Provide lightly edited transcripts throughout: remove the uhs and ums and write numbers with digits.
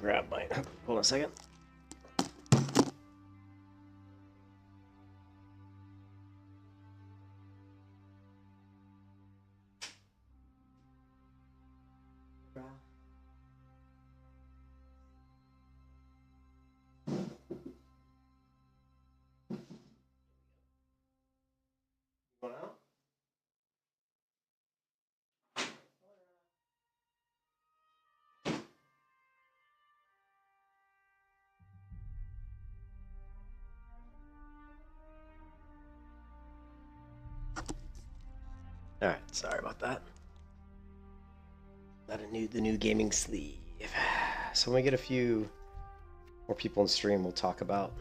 grab my. Hold on a second. All right, sorry about that. Not the new gaming sleeve. So when we get a few more people in stream, we'll talk about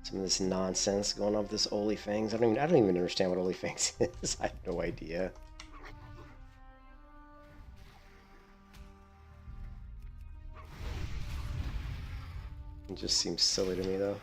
some of this nonsense going on with this OnlyFans. I don't even understand what OnlyFans is. I have no idea. It just seems silly to me, though.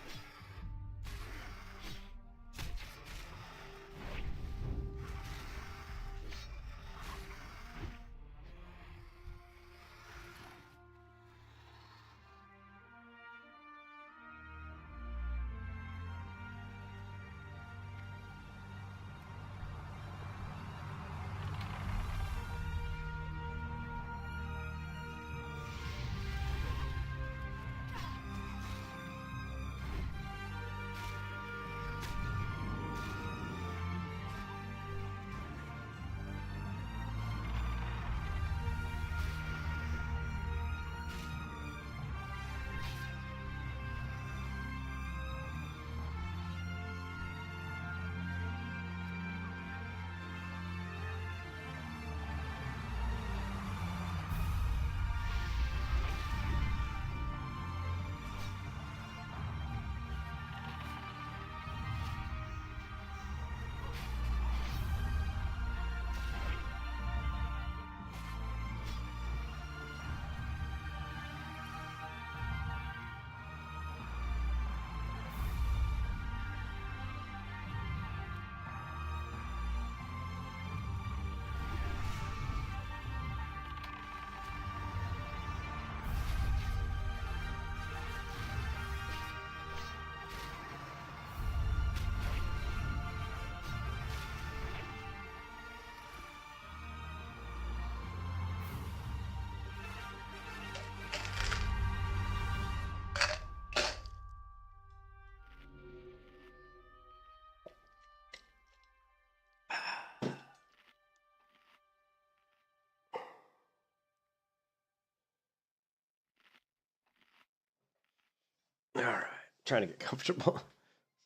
All right, trying to get comfortable.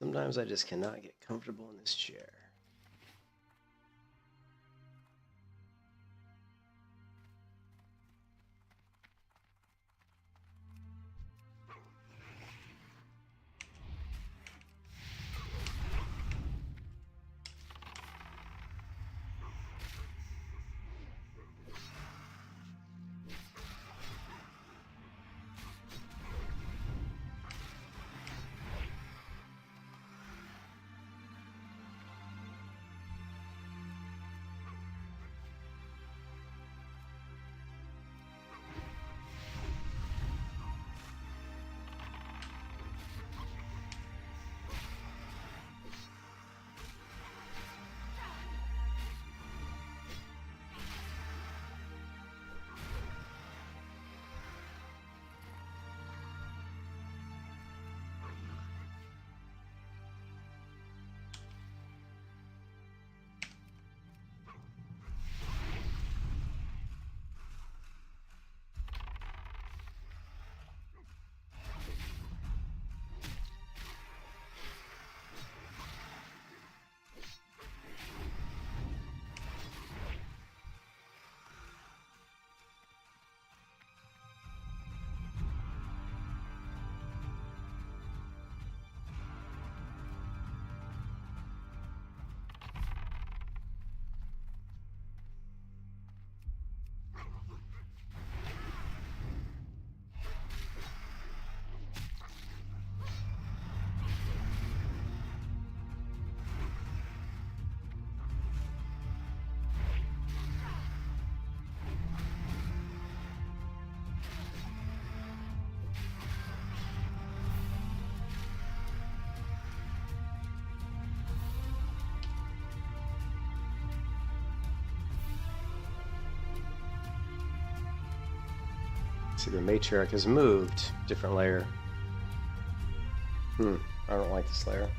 Sometimes I just cannot get comfortable in this chair. See, the matriarch has moved. Different layer. I don't like this layer.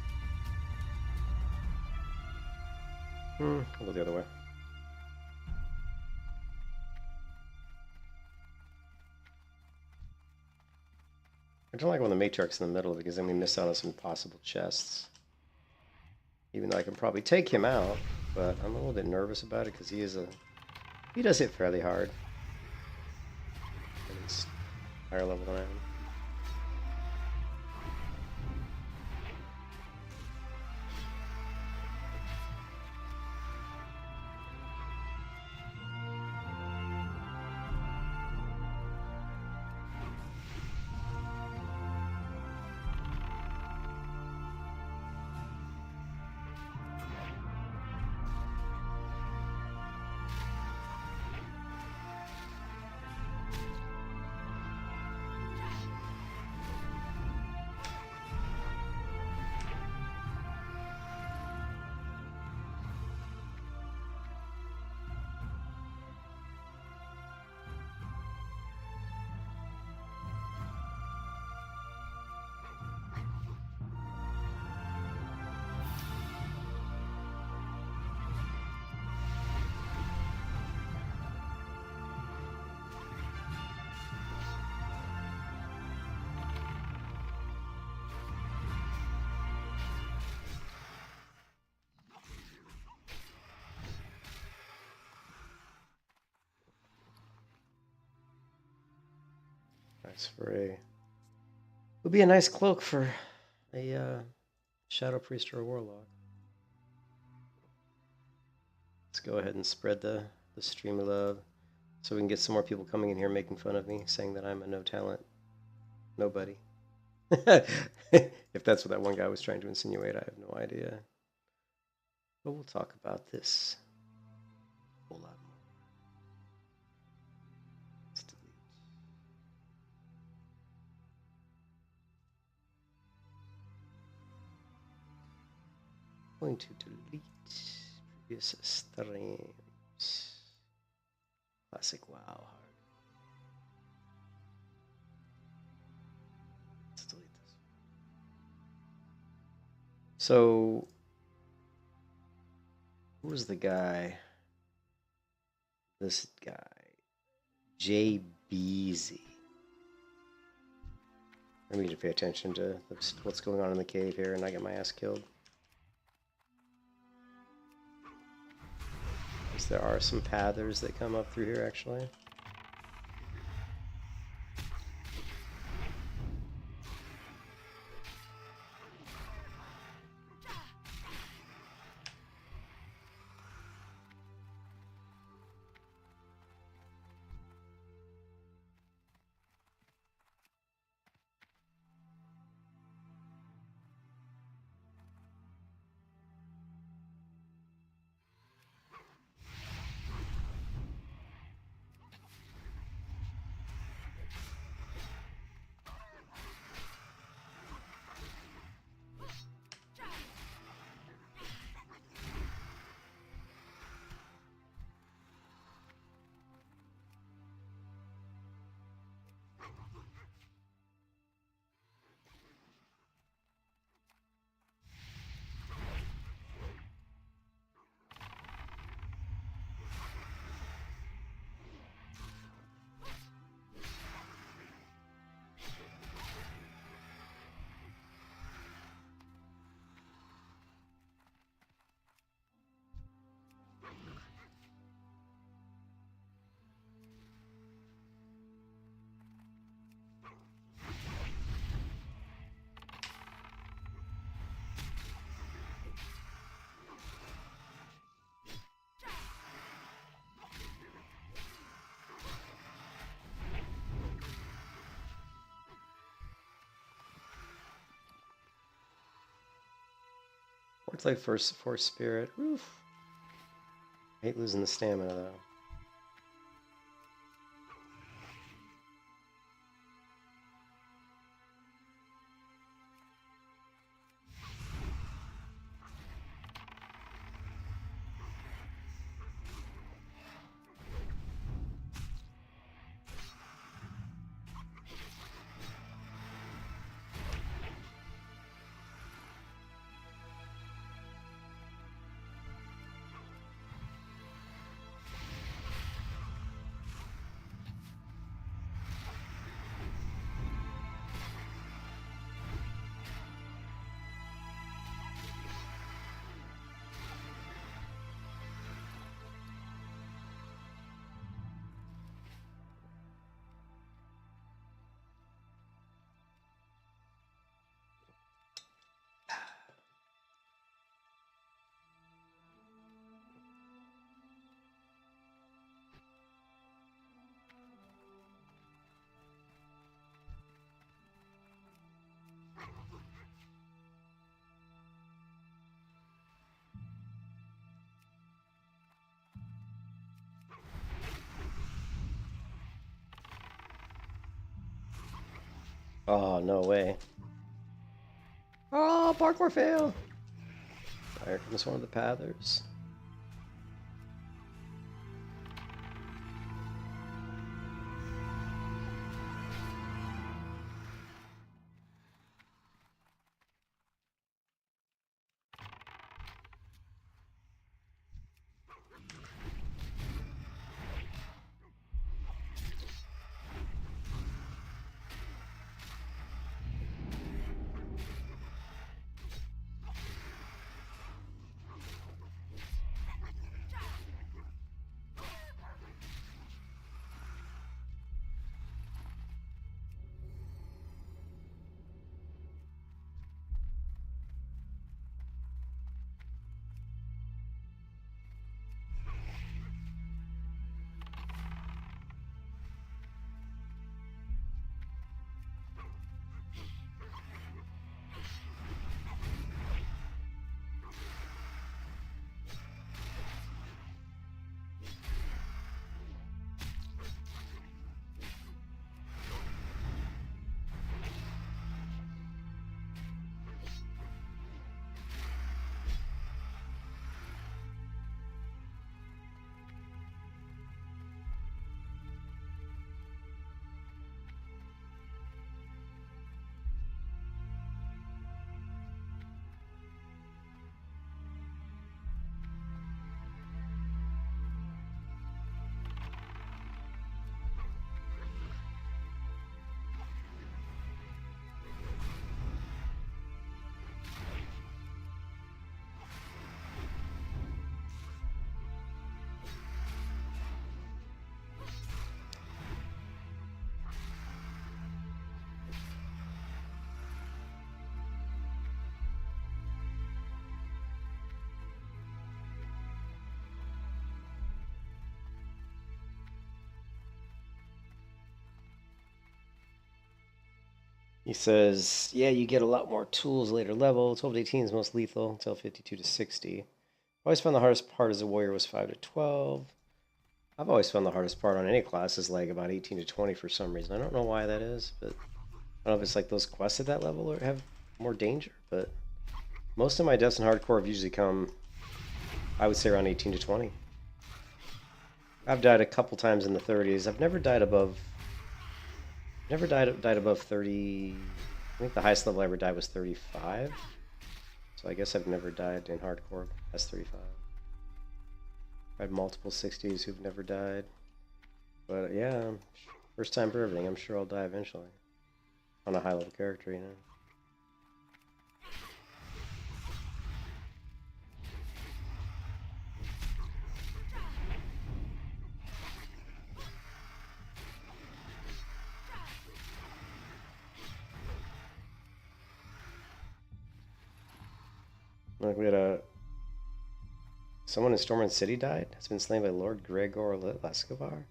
I'll go the other way. I don't like when the matriarch's in the middle because then we miss out on some possible chests. Even though I can probably take him out, but I'm a little bit nervous about it because he does hit fairly hard. And he's higher level than I am. Nice for a... Would be a nice cloak for a Shadow Priest or a Warlock. Let's go ahead and spread the stream of love so we can get some more people coming in here making fun of me, saying that I'm a no-talent nobody. If that's what that one guy was trying to insinuate, I have no idea. But we'll talk about this a whole lot more. Let's delete. Going to delete previous streams. Classic WoW hard. Let's delete this. So, who was the guy? This guy, JBZ. I need to pay attention to what's going on in the cave here and not get my ass killed. There are some pathers that come up through here, actually. It's like force spirit. Oof. I hate losing the stamina though. Oh, no way. Oh, parkour fail! Here comes one of the pathers. He says, yeah, you get a lot more tools later level. 12 to 18 is most lethal until 52 to 60. Always found the hardest part as a warrior was 5 to 12. I've always found the hardest part on any class is like about 18 to 20 for some reason. I don't know why that is, but I don't know if it's like those quests at that level or have more danger, but most of my deaths in hardcore have usually come, I would say, around 18 to 20. I've died a couple times in the 30s. I've never died above 30. I think the highest level I ever died was 35. So I guess I've never died in hardcore past 35. I had multiple 60s who've never died. But yeah, first time for everything. I'm sure I'll die eventually. On a high level character, you know. Like we had someone in Stormwind City died. Has been slain by Lord Gregor Lescovar.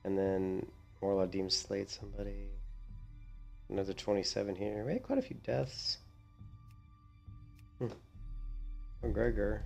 And then Morla Deem slayed somebody. Another 27 here. We had quite a few deaths. From Gregor.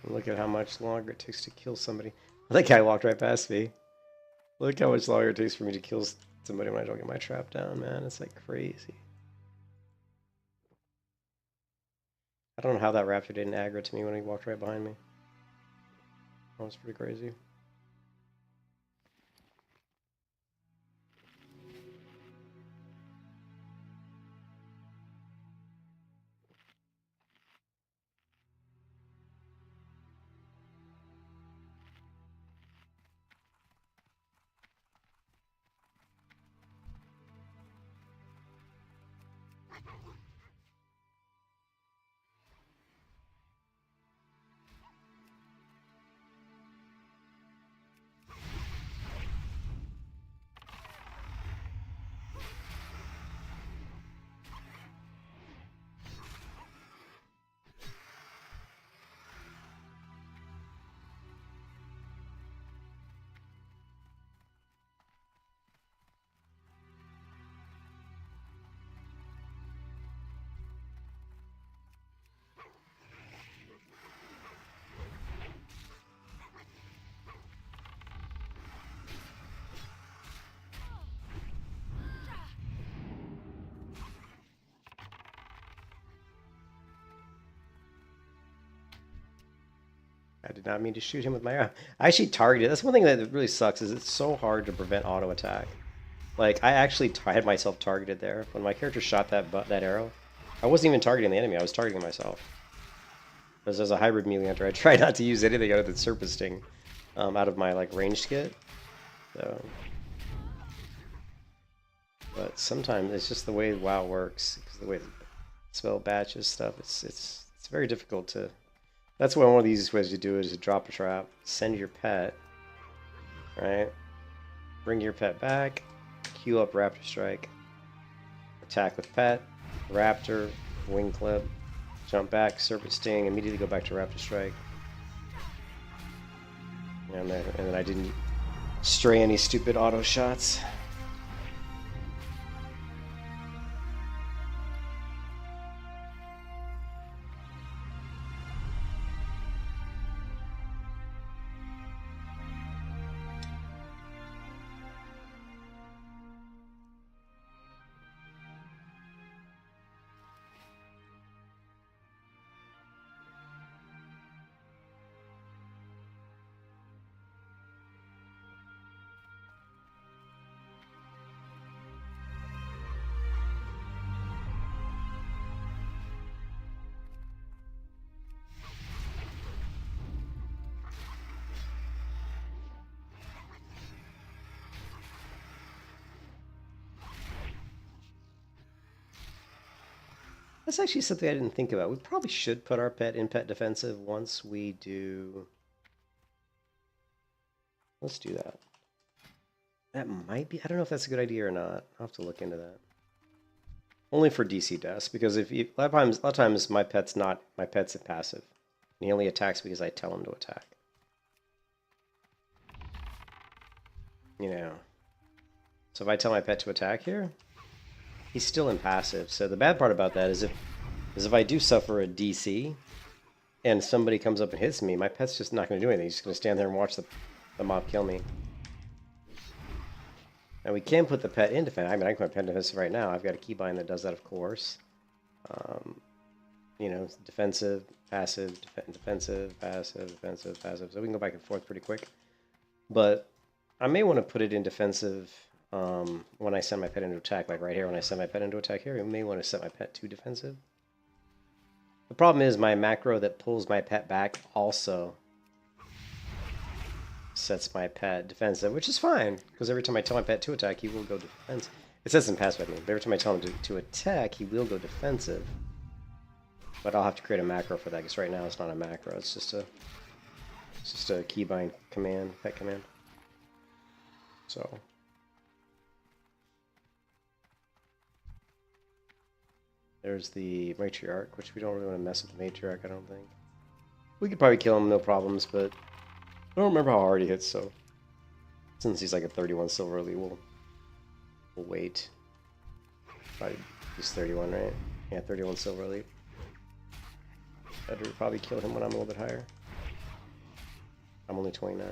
Look at how much longer it takes to kill somebody. That guy walked right past me. Look how much longer it takes for me to kill somebody when I don't get my trap down, man. It's like crazy. I don't know how that raptor didn't aggro to me when he walked right behind me. That was pretty crazy. I did not mean to shoot him with my arrow. I actually targeted. That's one thing that really sucks is it's so hard to prevent auto attack. Like I actually had myself targeted there when my character shot that arrow. I wasn't even targeting the enemy. I was targeting myself. Because as a hybrid melee hunter, I try not to use anything other than Serpent Sting out of my like ranged kit. So, but sometimes it's just the way WoW works. Because the way the spell batches stuff, it's very difficult to. That's why one of the easiest ways to do it is to drop a trap, send your pet, right? Bring your pet back, queue up Raptor Strike, attack with pet, Raptor, wing clip, jump back, Serpent Sting, immediately go back to Raptor Strike. And then I didn't stray any stupid auto shots. That's actually something I didn't think about. We probably should put our pet in pet defensive once we do... Let's do that. That might be... I don't know if that's a good idea or not. I'll have to look into that. Only for DC deaths, because if you, a lot of times my pet's passive. And he only attacks because I tell him to attack. You know. So if I tell my pet to attack here, he's still impassive. So the bad part about that is if I do suffer a DC and somebody comes up and hits me, my pet's just not going to do anything. He's just going to stand there and watch the mob kill me. And we can put the pet in defense. I mean, I can put pet in defense right now. I've got a keybind that does that, of course. You know, defensive, passive, defensive, passive, defensive, passive. So we can go back and forth pretty quick. But I may want to put it in defensive when I send my pet into attack. Like right here, when I send my pet into attack here, I may want to set my pet to defensive. The problem is my macro that pulls my pet back also sets my pet defensive, which is fine, because every time I tell my pet to attack, he will go defensive. It says in passive, I mean, but every time I tell him to attack, he will go defensive. But I'll have to create a macro for that, because right now it's not a macro, it's just a keybind command, pet command. So there's the matriarch, which we don't really want to mess with the matriarch, I don't think. We could probably kill him, no problems, but I don't remember how hard he hits, so since he's like a 31 silver elite, we'll wait. Probably he's 31, right? Yeah, 31 silver elite. I'd probably kill him when I'm a little bit higher. I'm only 29.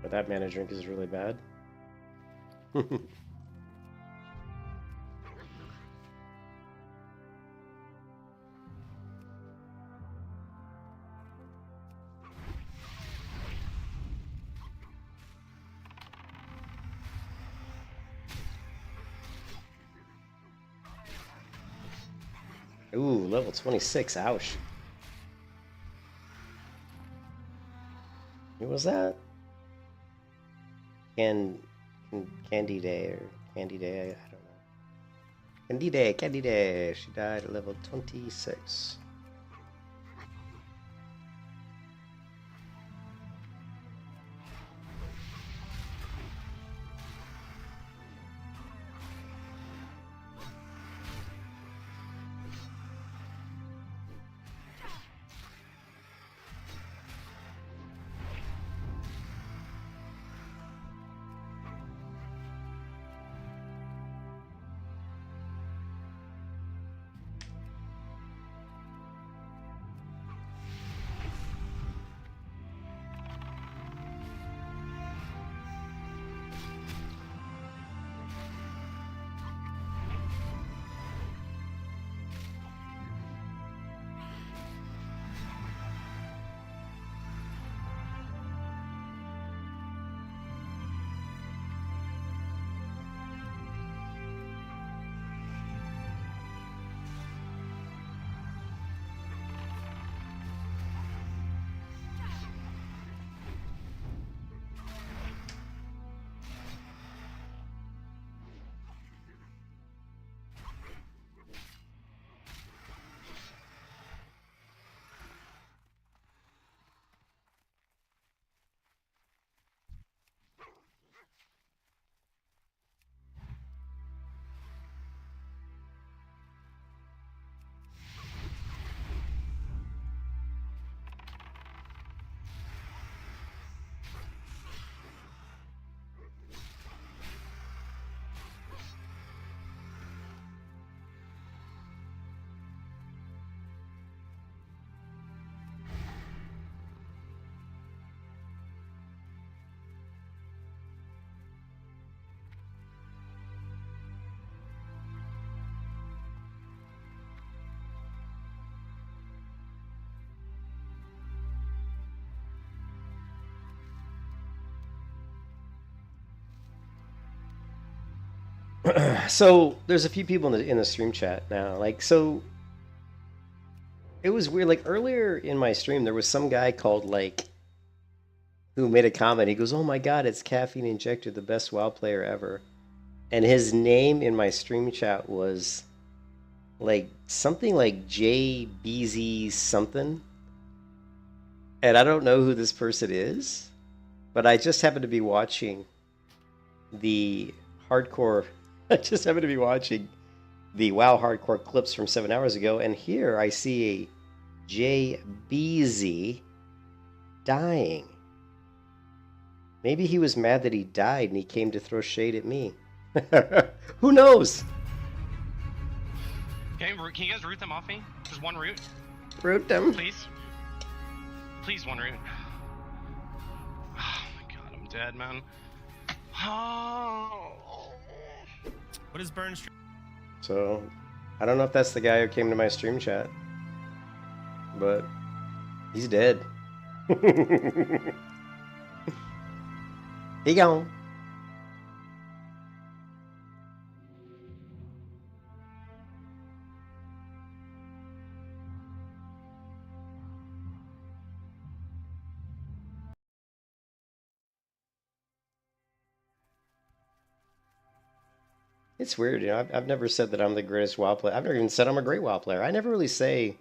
But that mana drink is really bad. Ooh, level 26, ouch. Who was that? Candy Day or Candy Day, I don't know. Candy Day. She died at level 26. So there's a few people in the stream chat now. Like, so it was weird. Like earlier in my stream, there was some guy called like who made a comment. He goes, "Oh my God, it's Caffeine Injector, the best WoW player ever," and his name in my stream chat was like something like JBZ something, and I don't know who this person is, but I just happened to be watching the hardcore. I just happened to be watching the WoW hardcore clips from 7 hours ago, and here I see a JBZ dying. Maybe he was mad that he died and he came to throw shade at me. Who knows? Can you guys root them off me? Just one root? Root them. Please? Please, one root. Oh my God, I'm dead, man. Oh. What is burn stream? So, I don't know if that's the guy who came to my stream chat, but he's dead. He gone. It's weird, you know. I've never said that I'm the greatest WoW player. I've never even said I'm a great WoW player. I never really say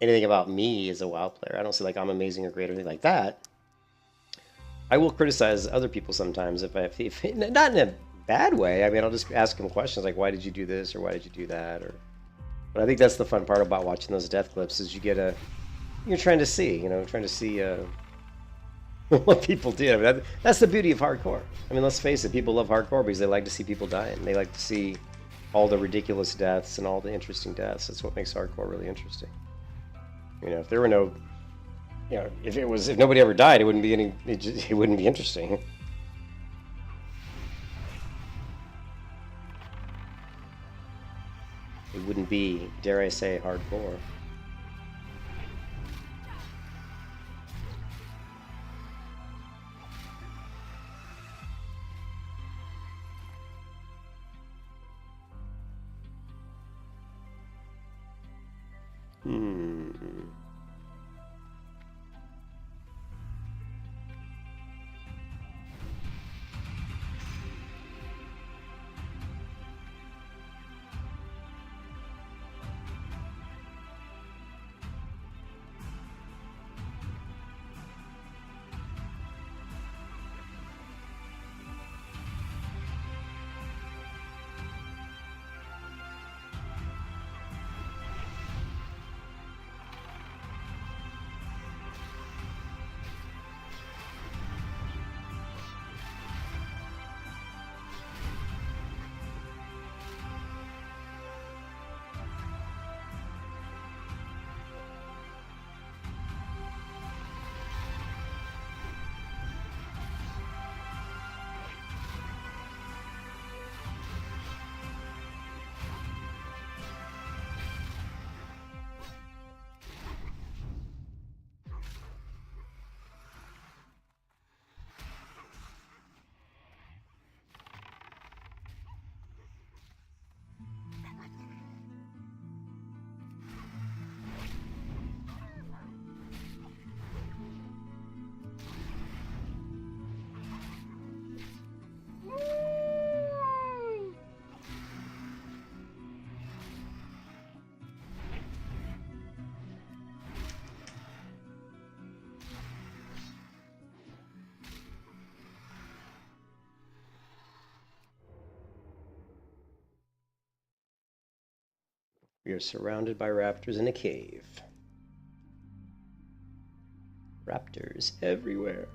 anything about me as a WoW player. I don't say like I'm amazing or great or anything like that. I will criticize other people sometimes if not in a bad way. I mean, I'll just ask them questions like, "Why did you do this?" or "Why did you do that?" Or, but I think that's the fun part about watching those death clips is you're trying to see, what people do. I mean, that's the beauty of hardcore. I mean, let's face it, people love hardcore because they like to see people dying. They like to see all the ridiculous deaths and all the interesting deaths. That's what makes hardcore really interesting. You know, if there were no You know, if nobody ever died, it wouldn't be it wouldn't be interesting. It wouldn't be, dare I say, hardcore. We are surrounded by raptors in a cave. Raptors everywhere.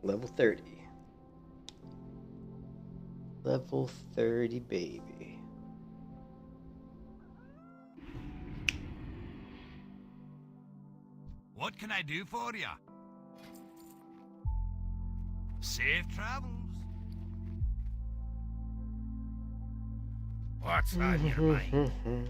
Level 30. Level 30, baby. What can I do for you? Safe travels. What's on your mind?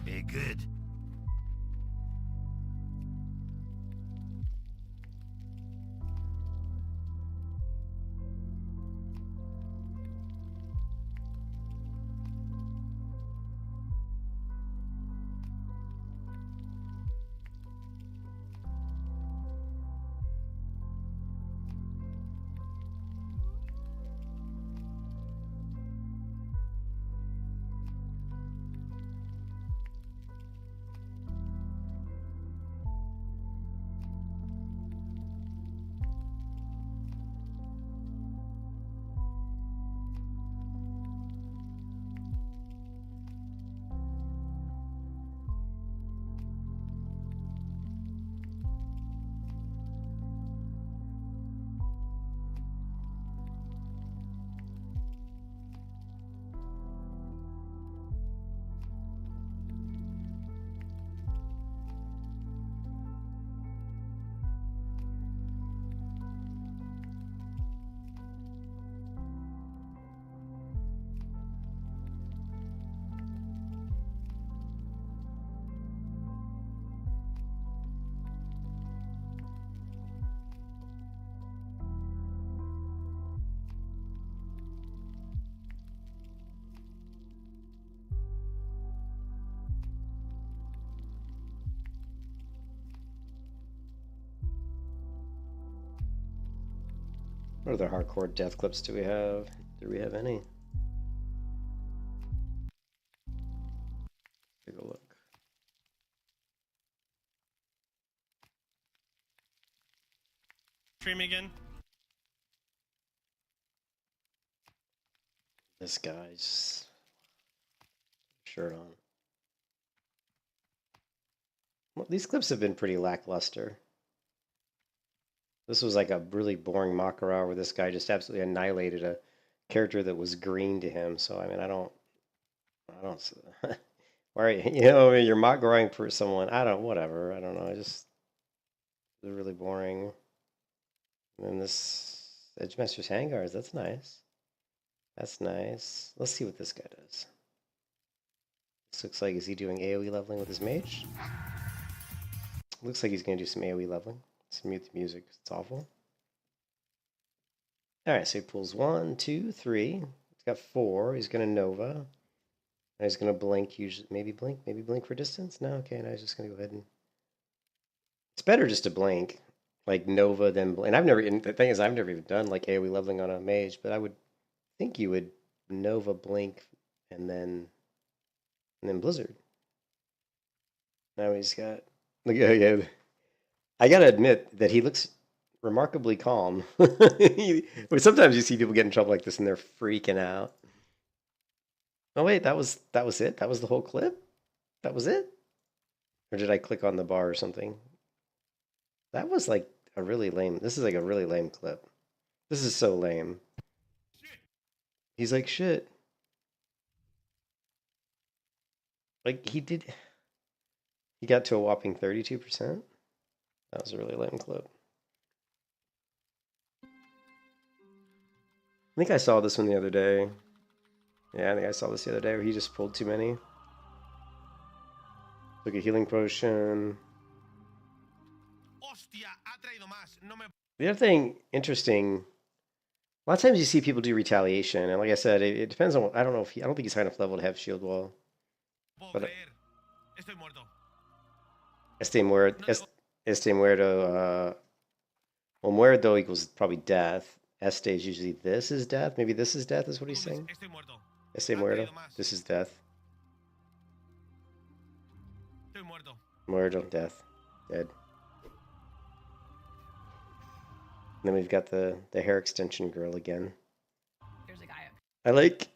Be good. What other hardcore death clips do we have? Do we have any? Take a look. Stream again. This guy's shirt on. Well, these clips have been pretty lackluster. This was like a really boring Makara where this guy just absolutely annihilated a character that was green to him. So I mean, I don't. Why are you're Makaraing for someone? Whatever. I don't know. It's really boring. And then this Edgemaster's Hangars. That's nice. That's nice. Let's see what this guy does. This looks like, is he doing AoE leveling with his mage? Looks like he's going to do some AoE leveling. Let's mute the music. It's awful. Alright, so he pulls 1, 2, 3. He's got 4. He's going to Nova. And he's going to blink, usually, maybe blink for distance? No? Okay, now he's just going to go ahead and... It's better just to blink. Like Nova than blink. And the thing is, I've never even done like AoE leveling on a mage, but I would think you would Nova blink and then Blizzard. Now he's got... Look, yeah. I gotta admit that he looks remarkably calm. Sometimes you see people get in trouble like this and they're freaking out. Oh wait, that was it? That was the whole clip? That was it? Or did I click on the bar or something? That was like a really lame... This is like a really lame clip. This is so lame. He's like, shit. Like, he got to a whopping 32%? That was a really lame clip. I think I saw this one the other day. Yeah, I think I saw this the other day where he just pulled too many. Took a healing potion. The other thing interesting, a lot of times you see people do retaliation, and like I said, it depends on. I don't know if I don't think he's high enough level to have shield wall. But este muerto. Well, muerto equals probably death. Este is usually this is death. Maybe this is death. Is what he's saying. Este muerto. This is death. Muerto, death, dead. And then we've got the hair extension girl again. There's a guy up. I like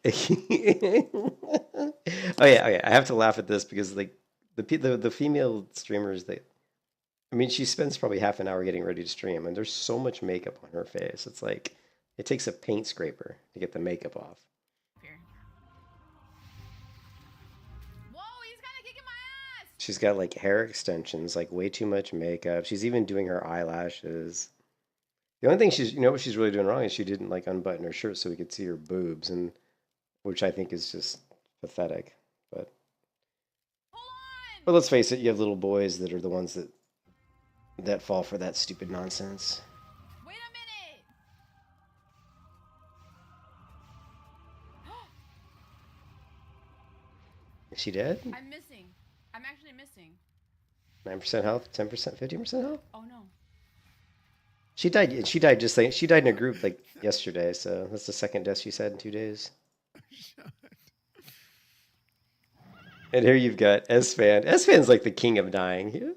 Oh yeah, okay. I have to laugh at this because like the female streamers, I mean, she spends probably half an hour getting ready to stream, and there's so much makeup on her face. It's like it takes a paint scraper to get the makeup off. Here. Whoa, he's kind of kicking my ass. She's got like hair extensions, like way too much makeup. She's even doing her eyelashes. The only thing what she's really doing wrong is she didn't like unbutton her shirt so we could see her boobs, and which I think is just pathetic. But let's face it, you have little boys that are the ones that fall for that stupid nonsense. Wait a minute. Is she dead? I'm missing. I'm actually missing. 9% health, 10%, 15% health? Oh no. She died. She died just like she died in a group like yesterday. So that's the second death she said in 2 days. And here you've got S-Fan. S-Fan's like the king of dying.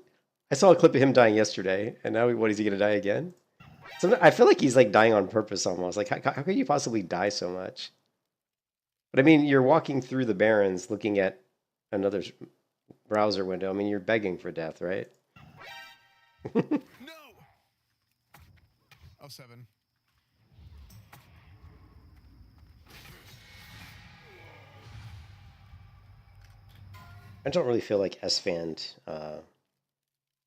I saw a clip of him dying yesterday, and now what is he gonna die again? So I feel like he's like dying on purpose almost. Like how could you possibly die so much? But I mean, you're walking through the Barrens, looking at another browser window. I mean, you're begging for death, right? No. Oh, 7. I don't really feel like S-Fan,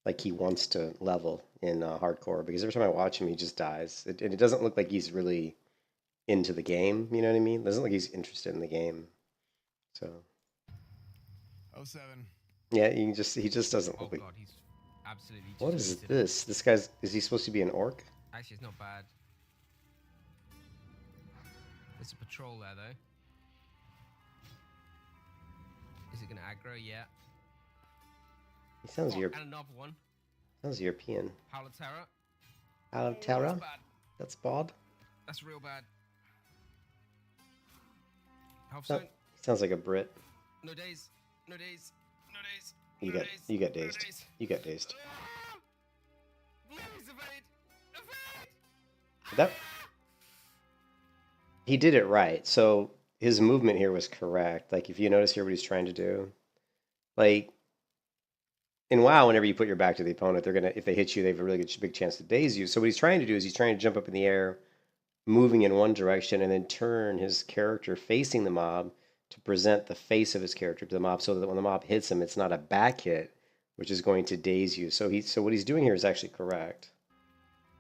like he wants to level in hardcore, because every time I watch him, he just dies. And it doesn't look like he's really into the game, you know what I mean? It doesn't look like he's interested in the game. So. Oh, 7. Yeah, he just doesn't Oh look like. god, he's absolutely. What is twisted. this? This guy's, is he supposed to be an orc? Actually, it's not bad. There's a patrol there though. Is it gonna aggro? Yeah. He sounds And another one. sounds European. Howl of Terror. Out of Terra? That's bad. That's bad. That's real bad. Health No, zone. he sounds like a Brit. No days. No days. No days. You no got days. you got no dazed. days. You got dazed. Ah! Please evade. Evade. That he did it right. So his movement here was correct. Like if you notice here what he's trying to do, like in WoW, whenever you put your back to the opponent, they're gonna, if they hit you, they have a really good, big chance to daze you. So what he's trying to do is he's trying to jump up in the air, moving in one direction, and then turn his character facing the mob to present the face of his character to the mob, so that when the mob hits him, it's not a back hit, which is going to daze you. So what he's doing here is actually correct.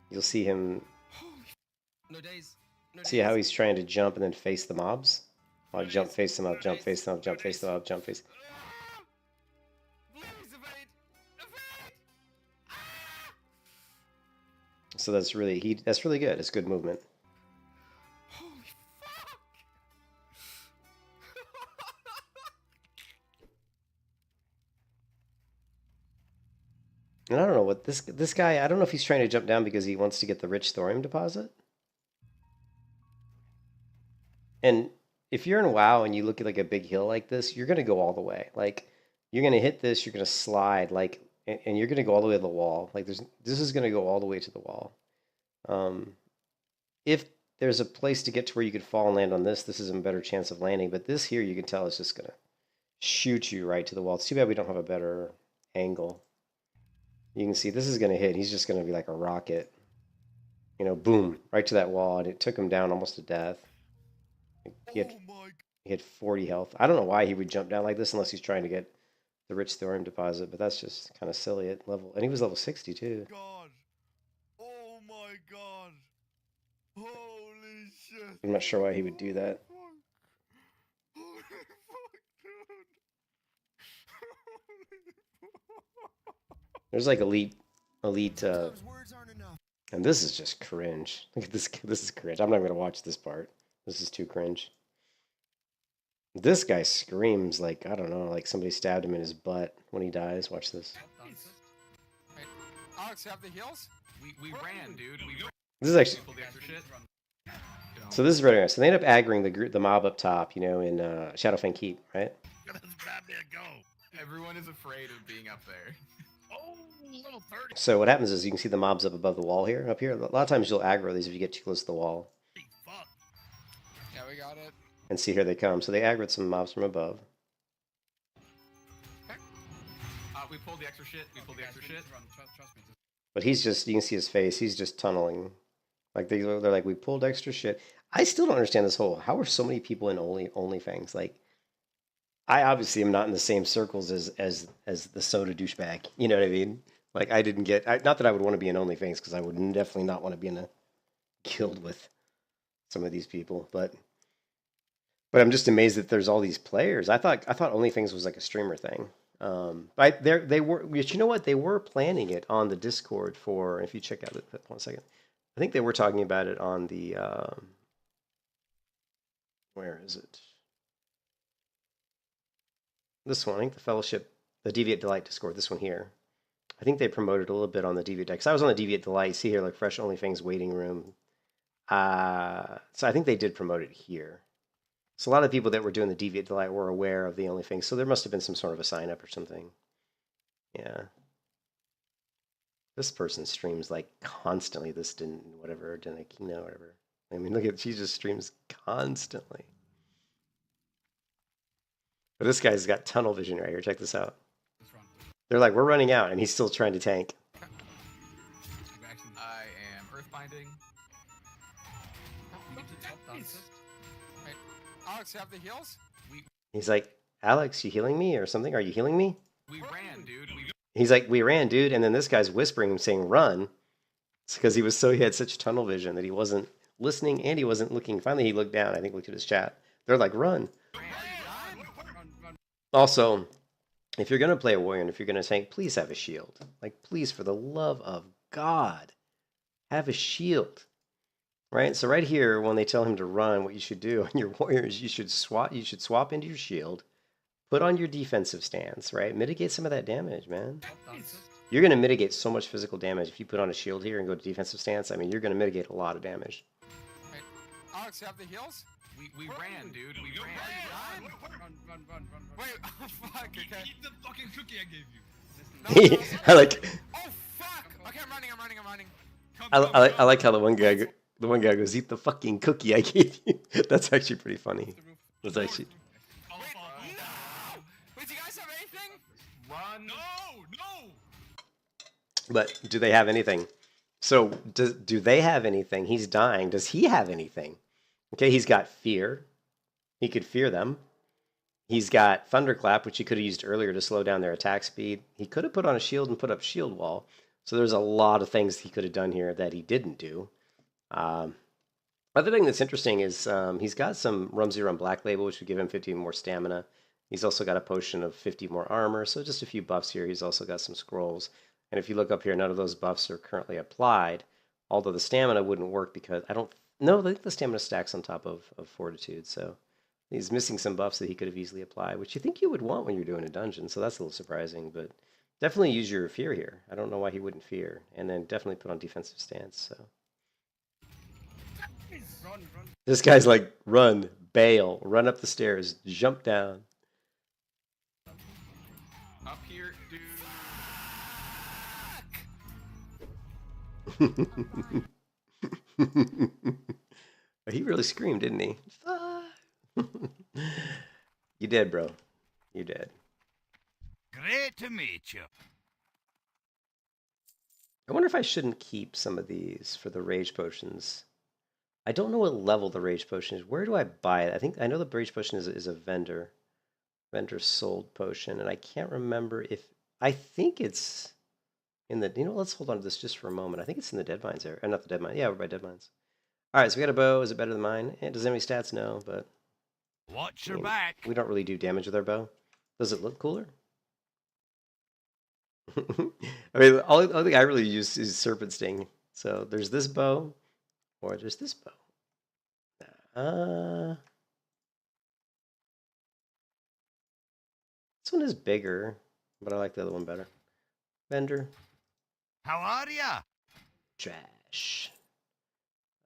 You'll see him. No days. No See days. how he's trying to jump and then face the mobs? Oh, jump, face them up, jump, face them up, jump, face them up, jump, face. Please evade. Evade. So that's really that's really good. It's good movement. Holy fuck! And I don't know what this guy. I don't know if he's trying to jump down because he wants to get the rich thorium deposit. And if you're in WoW and you look at like a big hill like this, you're gonna go all the way. Like you're gonna hit this, you're gonna slide, like, and you're gonna go all the way to the wall. Like this is gonna go all the way to the wall. If there's a place to get to where you could fall and land on this is a better chance of landing. But this here, you can tell is just gonna shoot you right to the wall. It's too bad we don't have a better angle. You can see this is gonna hit. He's just gonna be like a rocket. You know, boom, right to that wall, and it took him down almost to death. He had 40 health. I don't know why he would jump down like this unless he's trying to get the rich thorium deposit, but that's just kind of silly at level. And he was level 60 too. God. Oh my god. Holy shit. I'm not sure why he would do that. Holy fuck, dude. There's like elite, and this is just cringe. Look at this. This is cringe. I'm not gonna watch this part. This is too cringe. This guy screams like, I don't know, like somebody stabbed him in his butt when he dies. Watch this. Hey, Alex, you have the heals? We ran, dude. We This is actually. pulled the extra shit. So this is very nice. So they end up aggroing the mob up top, you know, in Shadowfang Keep, right? Let's grab me a go. Everyone is afraid of being up there. Oh, level 30. So what happens is you can see the mobs up above the wall here, up here. A lot of times you'll aggro these if you get too close to the wall. Fuck. Yeah, we got it. And see, here they come. So they aggroed some mobs from above. We pulled the extra shit. We pulled the extra shit. But he's just, you can see his face, he's just tunneling. Like, they're like, we pulled extra shit. I still don't understand this whole, how are so many people in OnlyFans? Like, I obviously am not in the same circles as the soda douchebag. You know what I mean? Like, I didn't get, not that I would want to be in OnlyFans, because I would definitely not want to be in a guild with some of these people, but I'm just amazed that there's all these players. I thought OnlyFans was like a streamer thing. But they were, but you know what? They were planning it on the Discord for, if you check out it, 1 second. I think they were talking about it on the, where is it? This one, I think the Fellowship, the Deviant Delight Discord, this one here. I think they promoted a little bit on the Deviant Deck. 'Cause I was on the Deviant Delight, see here, like Fresh OnlyFans waiting room. So I think they did promote it here. So a lot of people that were doing the Deviant Delight were aware of the OnlyFans, so there must have been some sort of a sign up or something. Yeah. This person streams like constantly. This didn't, whatever, Denakina, whatever. I mean, look at, she just streams constantly. But this guy's got tunnel vision right here. Check this out. They're like, we're running out, and he's still trying to tank. I am earthbinding. Alex, you have the heals? He's like, Alex, you healing me or something? Are you healing me? We ran, dude. He's like, we ran, dude. And then this guy's whispering, saying, run. It's because he had such tunnel vision that he wasn't listening and he wasn't looking. Finally, he looked down. I think looked at his chat. They're like, run. Also, if you're going to play a warrior and if you're going to tank, please have a shield. Like, please, for the love of God, have a shield. Right? So right here, when they tell him to run, what you should do on your warriors, you should swap into your shield, put on your defensive stance, right? Mitigate some of that damage, man. You're going to mitigate so much physical damage if you put on a shield here and go to defensive stance. I mean, you're going to mitigate a lot of damage. Alex, you have the heals? We ran, dude. We ran. Run. Wait, oh, fuck, okay. Eat the fucking cookie I gave you. I like. Oh, fuck! Okay, I'm running. I like how the one guy goes, eat the fucking cookie I gave you. That's actually pretty funny. That's actually. No! Wait, do you guys have anything? Run. No! But do they have anything? So do they have anything? He's dying. Does he have anything? Okay, he's got fear. He could fear them. He's got Thunderclap, which he could have used earlier to slow down their attack speed. He could have put on a shield and put up shield wall. So there's a lot of things he could have done here that he didn't do. Other thing that's interesting is he's got some Rumsey Rum Black Label, which would give him 50 more stamina. He's also got a potion of 50 more armor, so just a few buffs here. He's also got some scrolls. And if you look up here, none of those buffs are currently applied, although the stamina wouldn't work because I think the stamina stacks on top of Fortitude, so he's missing some buffs that he could have easily applied, which you think you would want when you're doing a dungeon, so that's a little surprising, but definitely use your fear here. I don't know why he wouldn't fear, and then definitely put on defensive stance, so. Run. This guy's like, run, bail, run up the stairs, jump down. Up here, dude. He really screamed, didn't he? You did, bro. You did. Great to meet you. I wonder if I shouldn't keep some of these for the rage potions. I don't know what level the rage potion is. Where do I buy it? I know the rage potion is a vendor sold potion, and I can't remember if I think it's in the, let's hold on to this just for a moment. I think it's in the Dead Mines area. Not the Dead Mines. Yeah, we're by Dead Mines. All right, so we got a bow. Is it better than mine? Does it have any stats? No, but Watch your back. we don't really do damage with our bow. Does it look cooler? I mean, all thing I really use is Serpent Sting. So there's this bow, or there's this bow. This one is bigger, but I like the other one better. Vendor. How are ya? Trash.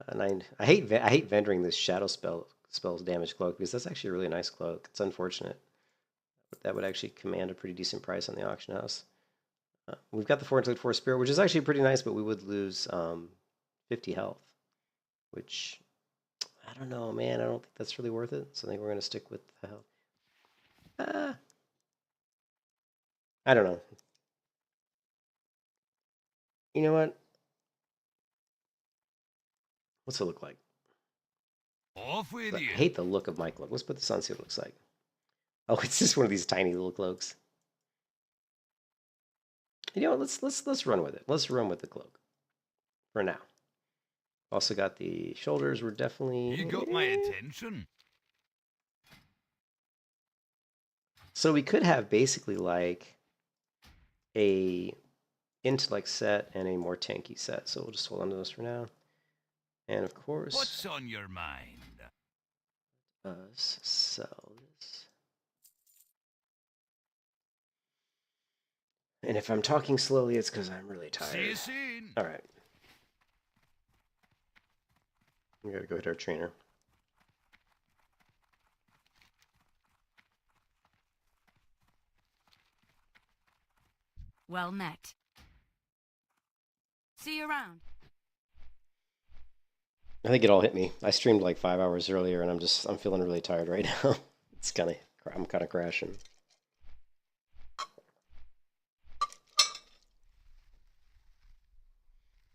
And I hate vendoring this shadow spells damage cloak because that's actually a really nice cloak. It's unfortunate. But that would actually command a pretty decent price on the auction house. We've got the 4 spirit, which is actually pretty nice, but we would lose 50 health, which I don't know, man. I don't think that's really worth it. So I think we're going to stick with the health. I don't know. You know what? What's it look like? Off with I you. hate the look of my cloak. Let's put this on, see what it looks like. Oh, it's just one of these tiny little cloaks. You know what? Let's run with it. Let's run with the cloak for now. Also got the shoulders. We're definitely. You got my attention. So we could have basically like a intellect set and a more tanky set. So we'll just hold on to those for now. And of course, What's on your mind? us sell this. And if I'm talking slowly, it's because I'm really tired. See you soon. All right. We gotta go hit our trainer. Well met. See you around. I think it all hit me. I streamed like 5 hours earlier, and I'm feeling really tired right now. I'm kind of crashing.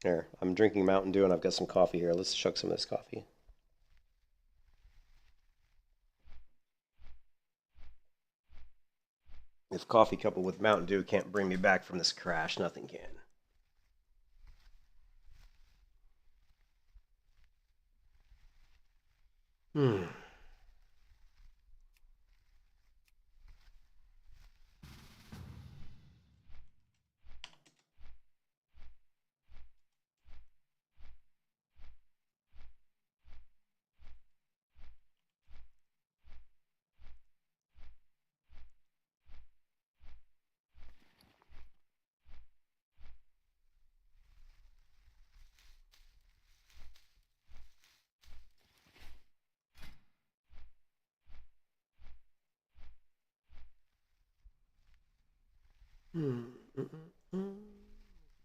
Here, I'm drinking Mountain Dew, and I've got some coffee here. Let's chug some of this coffee. If coffee coupled with Mountain Dew can't bring me back from this crash, nothing can. Hmm.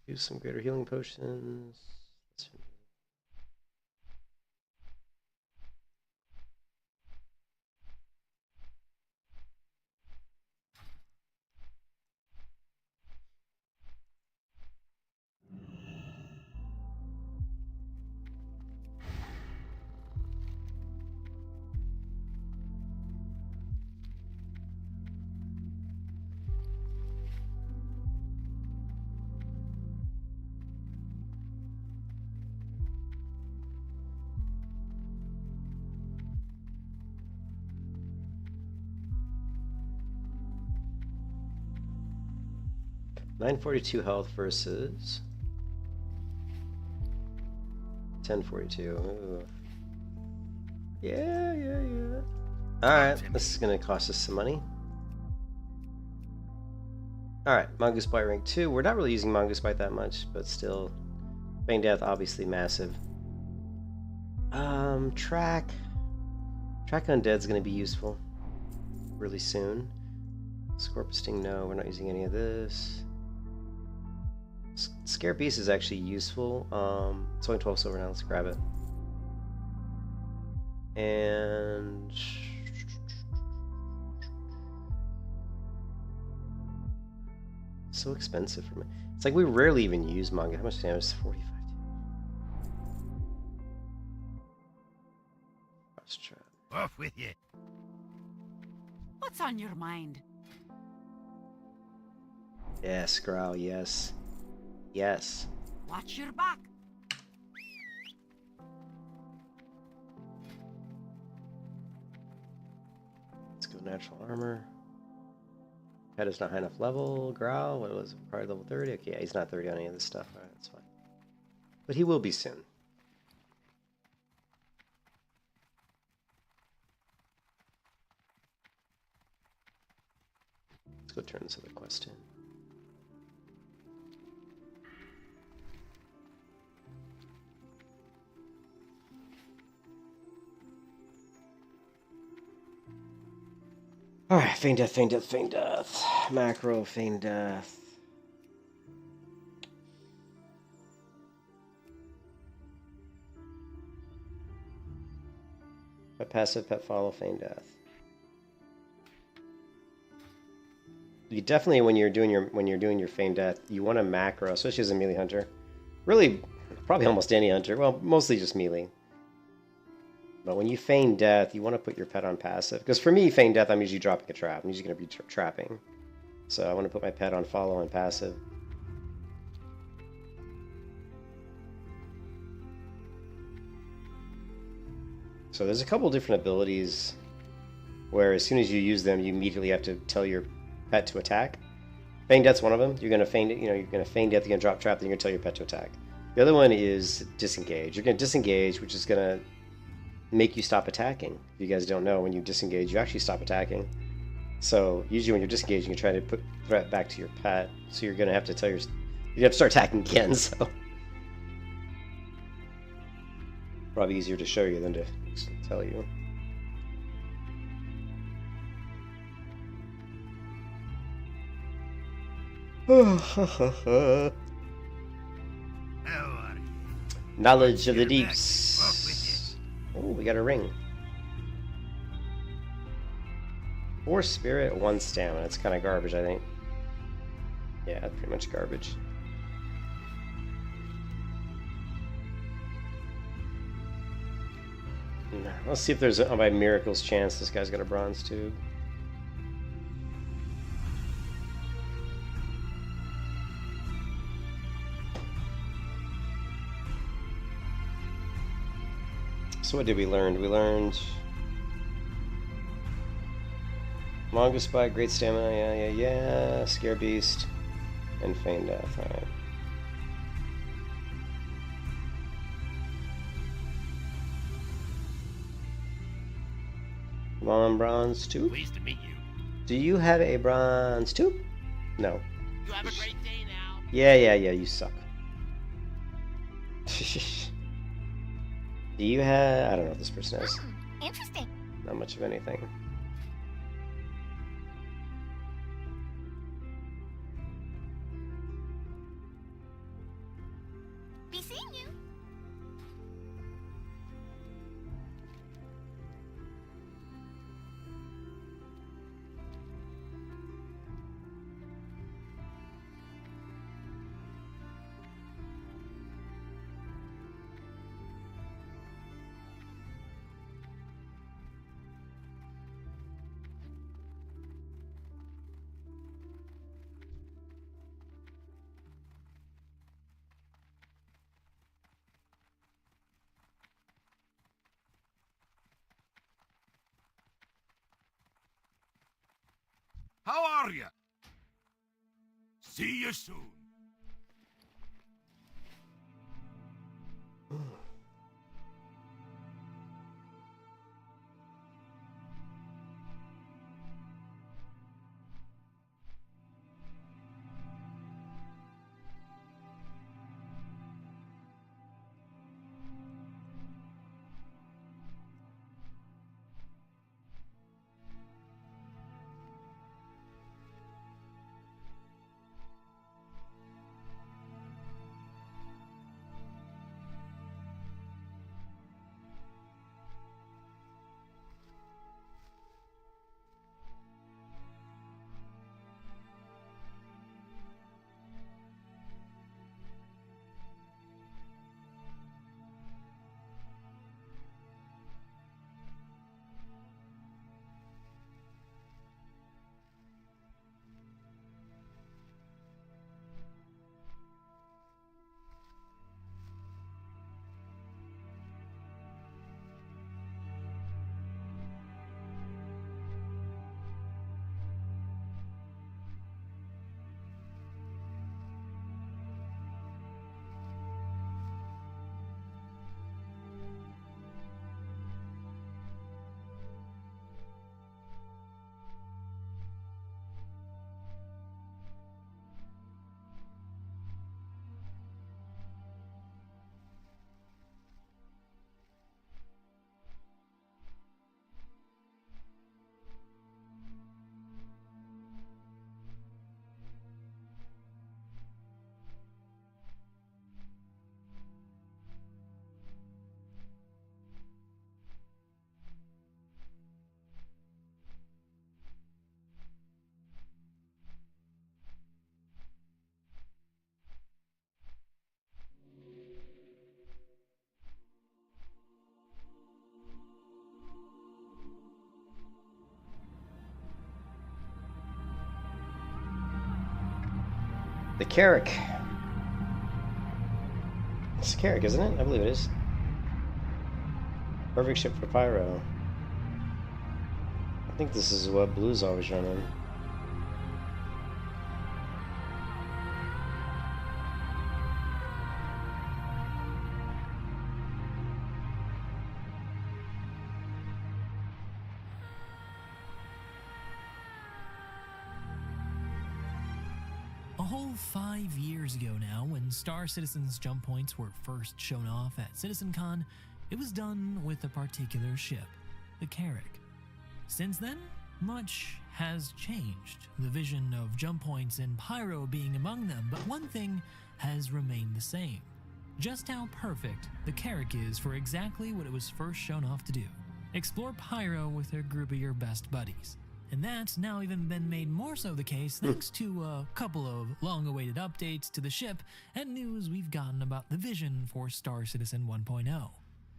Use some greater healing potions. $942 health versus 1042. Ooh. Yeah. Alright, this is going to cost us some money. Alright, Mongoose Bite rank 2. We're not really using Mongoose Bite that much, but still. Bane Death, obviously massive. Track Undead's going to be useful really soon. Serpent Sting, no, we're not using any of this. Scare Beast is actually useful. It's only 12 silver now. Let's grab it. And so expensive for me. It's like we rarely even use manga. How much damage is 45? Off with you. What's on your mind? Yes, Growl. Yes. Yes. Watch your back. Let's go natural armor. Head is not high enough level. Growl, what was it? Probably level 30? Okay, yeah, he's not 30 on any of this stuff. Alright, that's fine. But he will be soon. Let's go turn this other quest in. Alright, Feign Death, Feign Death, Feign Death. Macro, Feign Death. Pet passive, pet follow, Feign Death. You definitely, when you're doing your Feign Death, you want to macro, especially as a melee hunter. Really, probably almost any hunter. Well, mostly just melee. But when you feign death, you want to put your pet on passive. Because for me, feign death, I'm usually dropping a trap. I'm usually going to be trapping. So I want to put my pet on follow and passive. So there's a couple different abilities where as soon as you use them, you immediately have to tell your pet to attack. Feign death's one of them. You're going to feign it, you're going to feign death, you're going to drop trap, then you're going to tell your pet to attack. The other one is disengage. You're going to disengage, which is going to make you stop attacking. If you guys don't know, when you disengage, you actually stop attacking. So usually when you're disengaging, you're trying to put threat back to your pet. So you're going to have to tell you have to start attacking again. So probably easier to show you than to tell you. Knowledge of the deeps. Oh, we got a ring. 4 spirit, 1 stamina. It's kind of garbage, I think. Yeah, that's pretty much garbage. Let's see if there's a, by miracle's chance this guy's got a bronze tube. So what did we learn? We learned Mongoose Bite, great stamina, yeah. Scare Beast, and Feign Death. Alright. Come on, bronze tube. Pleased to meet you. Do you have a bronze tube? No. You have a great day now. Yeah, you suck. Do you have... I don't know what this person has. Interesting. Not much of anything. Be seeing you. How are you? See you soon. The Carrick. It's Carrick, isn't it? I believe it is. Perfect ship for Pyro. I think this is what Blue's always running. A whole 5 years ago now, when Star Citizen's jump points were first shown off at CitizenCon, it was done with a particular ship, the Carrick. Since then, much has changed, the vision of jump points and Pyro being among them, but one thing has remained the same. Just how perfect the Carrick is for exactly what it was first shown off to do. Explore Pyro with a group of your best buddies. And that's now even been made more so the case thanks to a couple of long-awaited updates to the ship and news we've gotten about the vision for Star Citizen 1.0.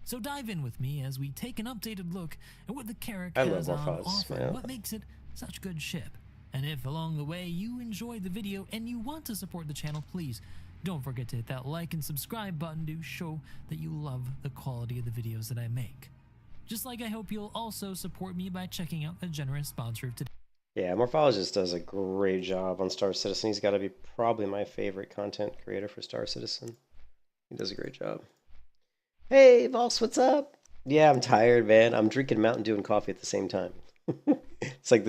So dive in with me as we take an updated look at what the Carrick has on offer and what makes it such a good ship. And if along the way you enjoyed the video and you want to support the channel, please don't forget to hit that like and subscribe button to show that you love the quality of the videos that I make. Just like I hope you'll also support me by checking out the generous sponsor of today. Yeah, Morphologist does a great job on Star Citizen. He's got to be probably my favorite content creator for Star Citizen. He does a great job. Hey, Voss, what's up? Yeah, I'm tired, man. I'm drinking Mountain Dew and coffee at the same time. It's like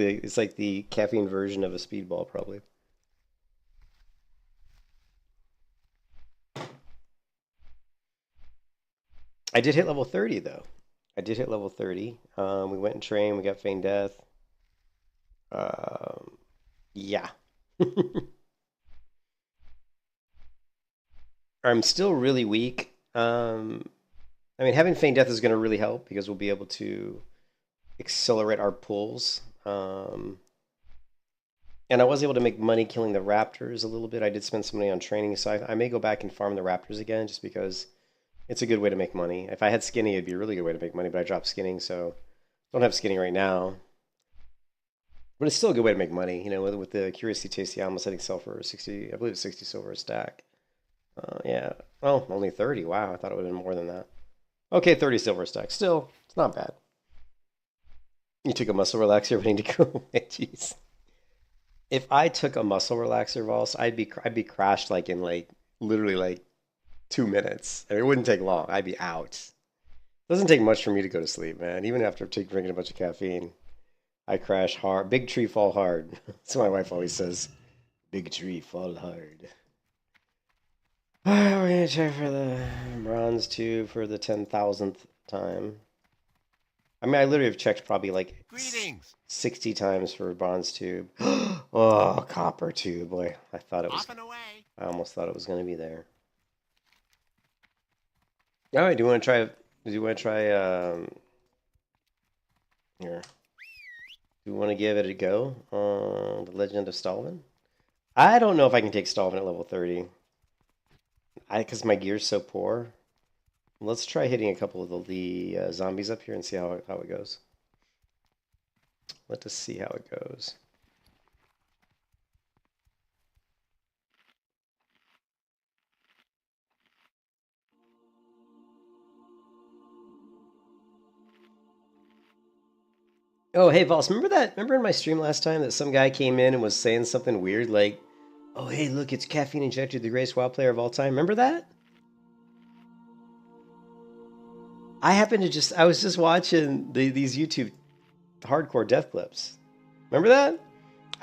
the caffeine version of a speedball, probably. I did hit level 30, though. I did hit level 30. We went and trained. We got Feigned Death. Yeah. I'm still really weak. I mean, having Feigned Death is going to really help because we'll be able to accelerate our pulls. And I was able to make money killing the Raptors a little bit. I did spend some money on training, so I may go back and farm the Raptors again just because it's a good way to make money. If I had skinny, it'd be a really good way to make money, but I dropped skinning, so don't have skinning right now. But it's still a good way to make money, you know, with the Curiosity Tasty Almost, I think sell for 60, I believe it's 60 silver a stack. Yeah, well, only 30, wow, I thought it would have been more than that. Okay, 30 silver a stack, still, it's not bad. You took a muscle relaxer, everything to go away, jeez. If I took a muscle relaxer, Voss, I'd be crashed like in literally like 2 minutes. I mean, it wouldn't take long. I'd be out. It doesn't take much for me to go to sleep, man. Even after drinking a bunch of caffeine, I crash hard. Big tree fall hard. That's what my wife always says. Big tree fall hard. We're gonna check for the bronze tube for the 10,000th time. I mean, I literally have checked probably like 60 times for a bronze tube. Oh, copper tube, boy! I thought it was. I almost thought it was going to be there. All right, do you want to try? Do you want to try? Here. Do you want to give it a go? The Legend of Stalvin. I don't know if I can take Stalvin at level 30. Because my gear's so poor. Let's try hitting a couple of the zombies up here and see how it goes. Let us see how it goes. Oh, hey, Voss, remember that? Remember in my stream last time that some guy came in and was saying something weird like, oh, hey, look, it's caffeine injected, the greatest WoW player of all time. Remember that? I was just watching these YouTube hardcore death clips. Remember that?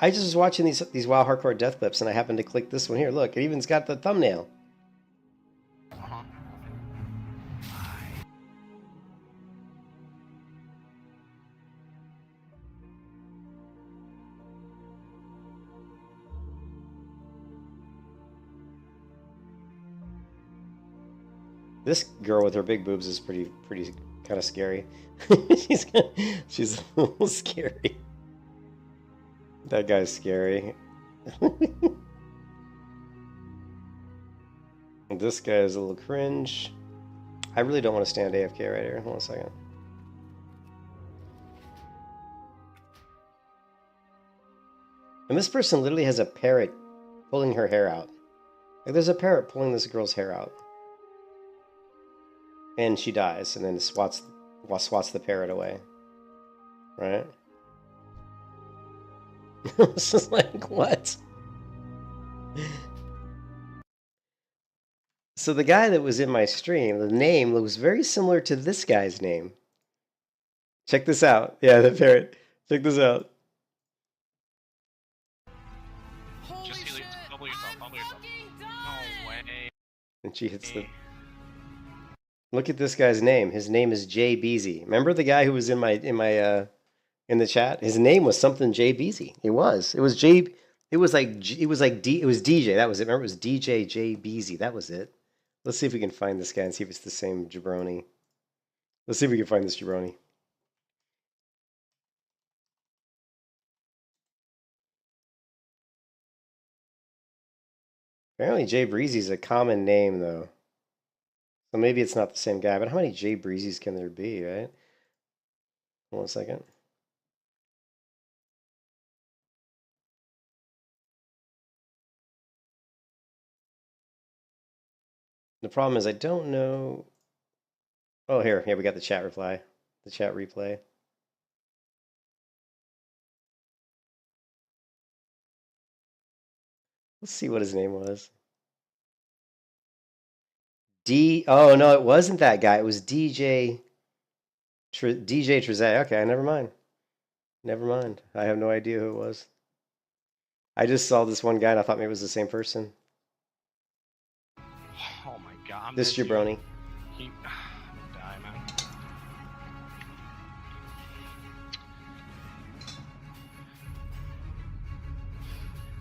I just was watching these WoW hardcore death clips and I happened to click this one here. Look, it even's got the thumbnail. This girl with her big boobs is pretty kind of scary. she's a little scary. That guy's scary. This guy is a little cringe. I really don't want to stand AFK right here. Hold on a second. And this person literally has a parrot pulling her hair out. Like, there's a parrot pulling this girl's hair out. And she dies, and then swats the parrot away. Right? This is like, what? So the guy that was in my stream, the name looks very similar to this guy's name. Check this out. Yeah, the parrot. Check this out. Holy Just shit! bubble yourself, I'm bubble yourself. fucking No done! way. And she hits the... Look at this guy's name. His name is Jay Beezy. Remember the guy who was in the chat? His name was something Jay Beezy. It was Jay. It was DJ. That was it. Remember, it was DJ Jay Beezy. That was it. Let's see if we can find this guy and see if it's the same jabroni. Let's see if we can find this jabroni. Apparently Jay Breezy's a common name, though. So maybe it's not the same guy, but how many Jay Breezys can there be, right? Hold on a second. The problem is I don't know... Oh, here, we got the chat reply. The chat replay. Let's see what his name was. Oh, no, it wasn't that guy. It was DJ Trezay. Okay, never mind. Never mind. I have no idea who it was. I just saw this one guy and I thought maybe it was the same person. Oh my god. This jabroni. I'm gonna die, man.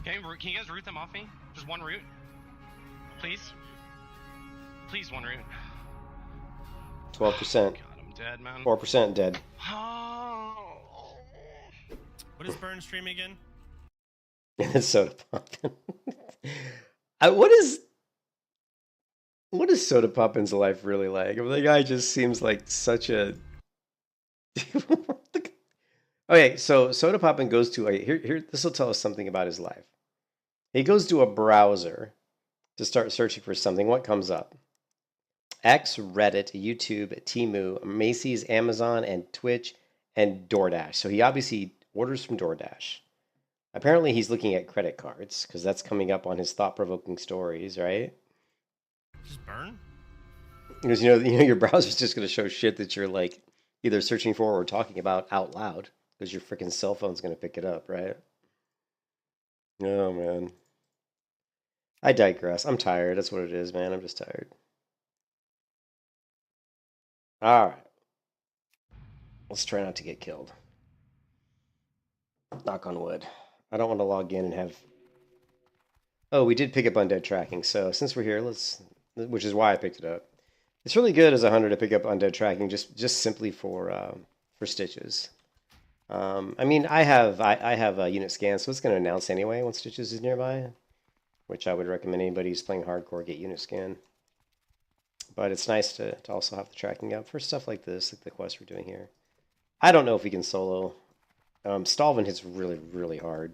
Can you guys root them off me? Just one root? Please? Please, one root. 12%. God, I'm dead, man. 4% dead. What is Burn stream again? It's soda poppin'. What is soda poppin's life really like? The guy just seems like such a... Okay, so soda poppin goes to here. This will tell us something about his life. He goes to a browser to start searching for something. What comes up? X, Reddit, YouTube, Temu, Macy's, Amazon, and Twitch, and DoorDash. So he obviously orders from DoorDash. Apparently he's looking at credit cards because that's coming up on his thought-provoking stories, right? Just Burn? Because you know your browser's just going to show shit that you're like either searching for or talking about out loud because your freaking cell phone's going to pick it up, right? Oh man. I digress. I'm tired. That's what it is, man. I'm just tired. All right. Let's try not to get killed. Knock on wood. I don't want to log in and have... Oh, we did pick up undead tracking, so since we're here, which is why I picked it up. It's really good as a hunter to pick up undead tracking, just simply for stitches. I mean, I have a unit scan, so it's going to announce anyway when stitches is nearby, which I would recommend anybody who's playing hardcore get unit scan. But it's nice to also have the tracking up for stuff like this, like the quest we're doing here. I don't know if we can solo. Stalvin hits really, really hard.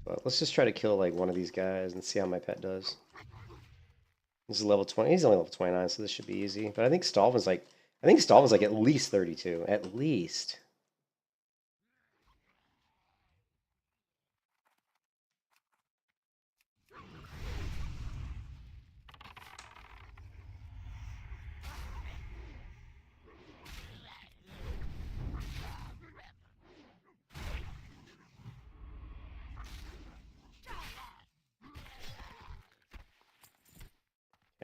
But let's just try to kill like one of these guys and see how my pet does. This is level 20. He's only level 29, so this should be easy. But I think Stalvin's like at least 32. At least.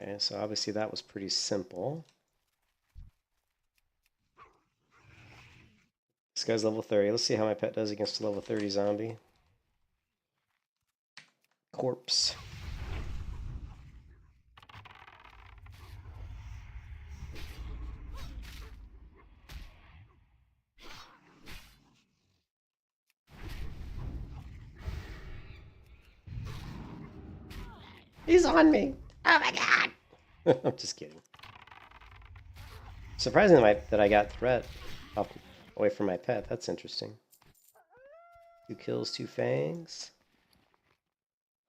Okay, so obviously that was pretty simple. This guy's level 30. Let's see how my pet does against a level 30 zombie. Corpse. He's on me. Oh my god. I'm just kidding. Surprisingly that I got threat up away from my pet. That's interesting. 2 kills, 2 fangs.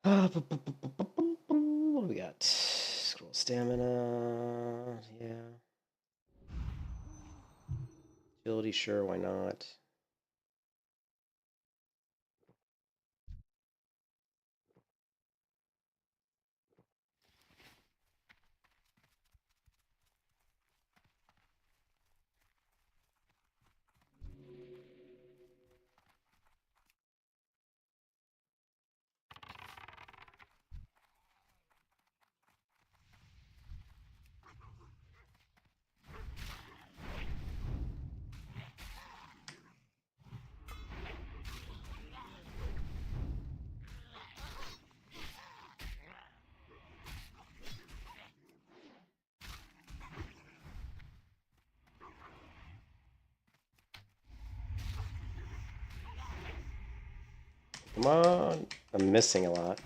I'm we got? Scroll stamina. Yeah. Agility, sure, why not? Come on. I'm missing a lot.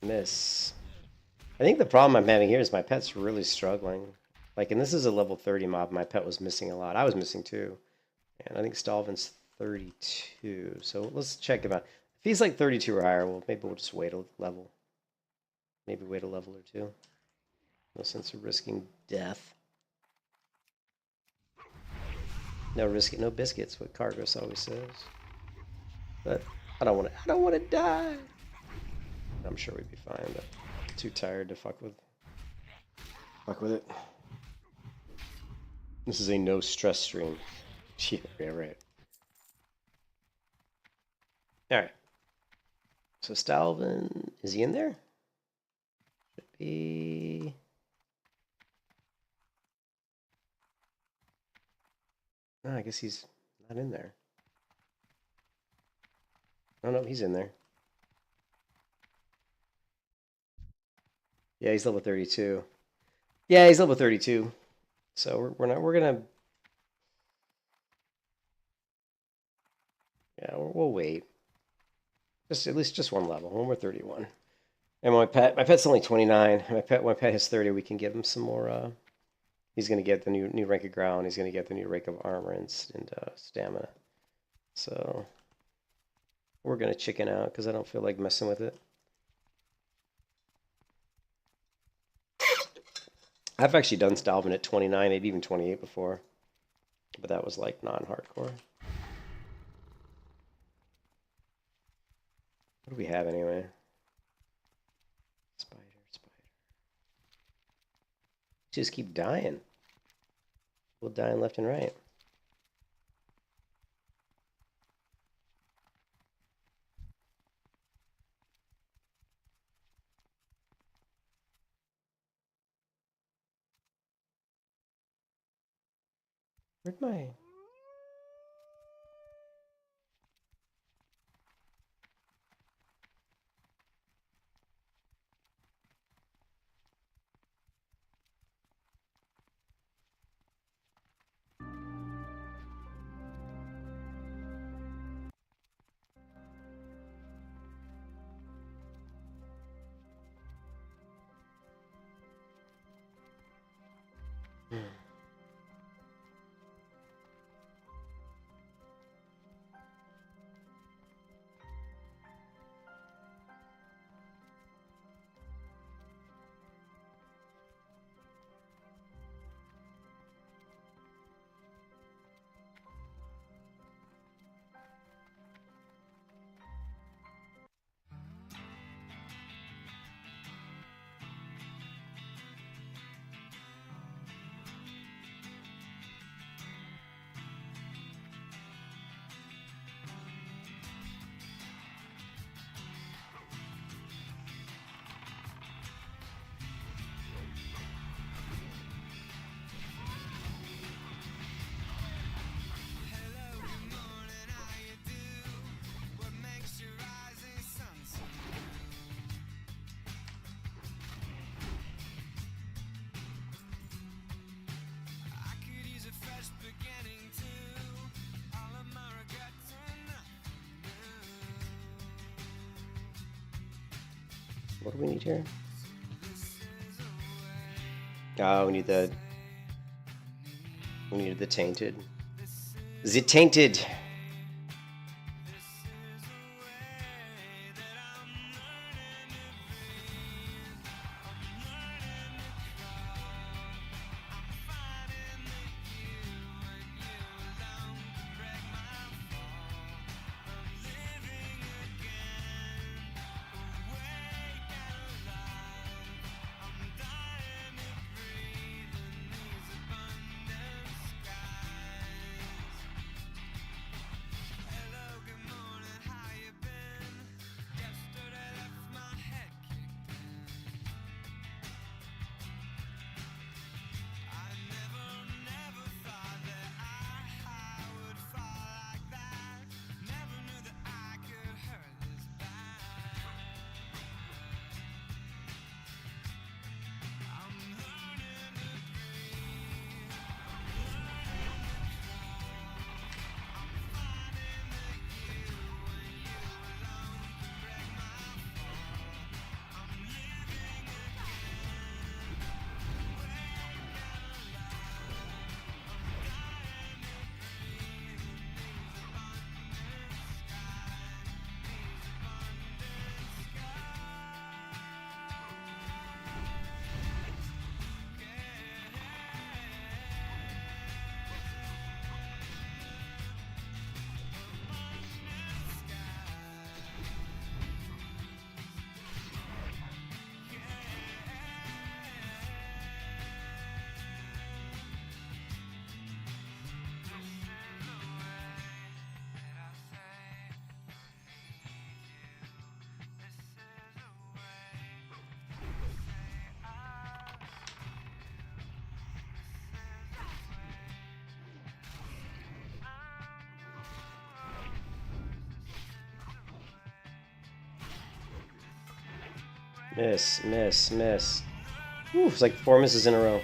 Miss. I think the problem I'm having here is my pet's really struggling. Like, and this is a level 30 mob. My pet was missing a lot. I was missing too. And I think Stalvin's 32. So let's check him out. If he's like 32 or higher, well, maybe we'll just wait a level. Maybe wait a level or two. No sense of risking death. No risk, no biscuits, what Cargos always says. But I don't want to die. I'm sure we'd be fine, but too tired to fuck with it. This is a no stress stream. Yeah, right. All right. So Stalvin, is he in there? Should be. No, I guess he's not in there. Oh no, he's in there. Yeah, he's level 32. Yeah, he's level 32. So we're gonna. Yeah, we'll wait. Just at least just one level. When we're 31. And my pet's only 29. My pet has 30. We can give him some more. He's gonna get the new rank of ground. He's gonna get the new rank of armor and stamina. So we're gonna chicken out because I don't feel like messing with it. I've actually done Stalvin at 29, maybe even 28 before, but that was like non-hardcore. What do we have anyway? Spider. Just keep dying. We'll die left and right. Where'd my... What do we need here? Oh, we need the tainted. The tainted. Miss, miss, miss. Ooh, it's like 4 misses in a row.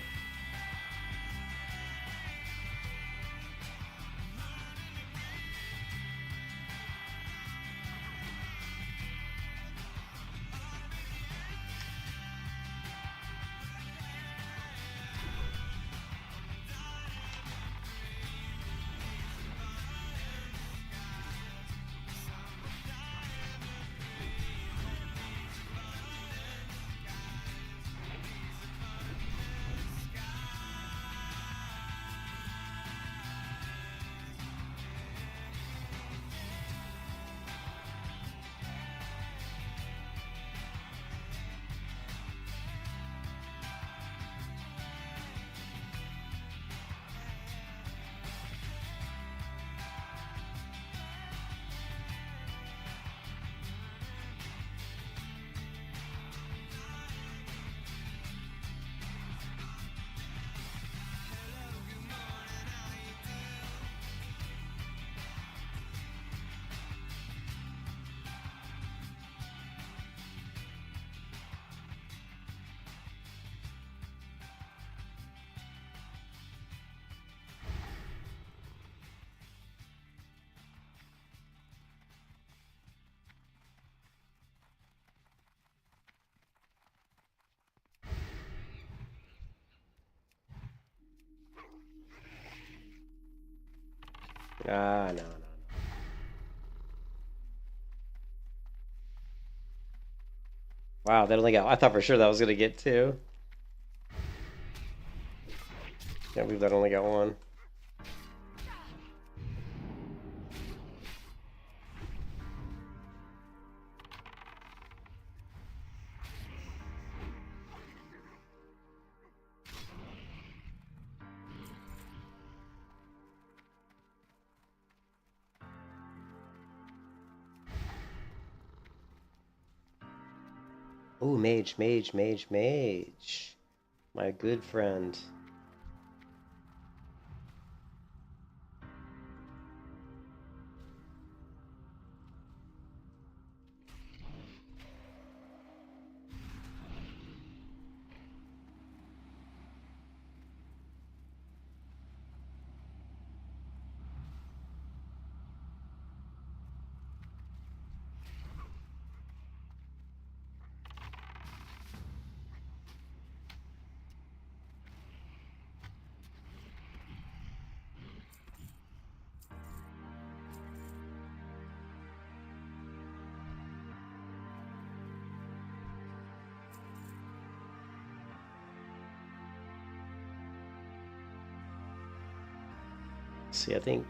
Ah, no, no. Wow, that only got. I thought for sure that was gonna get 2. Can't believe that only got 1. Ooh, mage, mage, mage, mage. My good friend. See, I think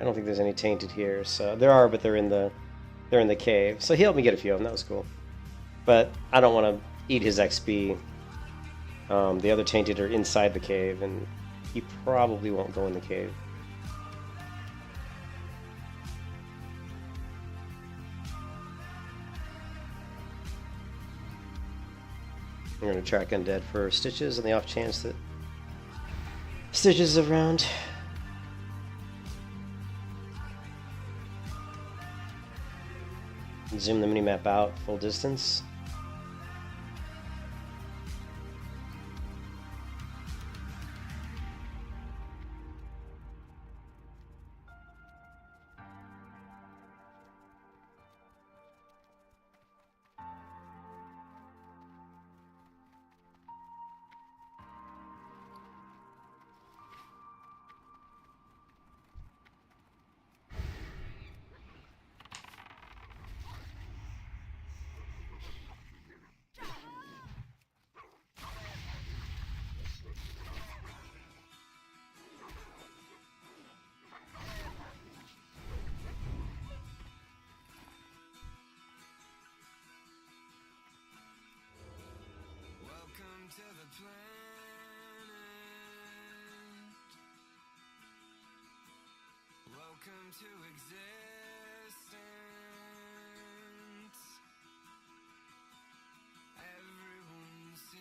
I don't think there's any tainted here. So there are, but they're in the cave. So he helped me get a few of them. That was cool. But I don't want to eat his XP. The other tainted are inside the cave, and he probably won't go in the cave. I'm going to track Undead for Stitches on the off chance that Stitches is around. Zoom the minimap out full distance. Welcome to existence. Everyone's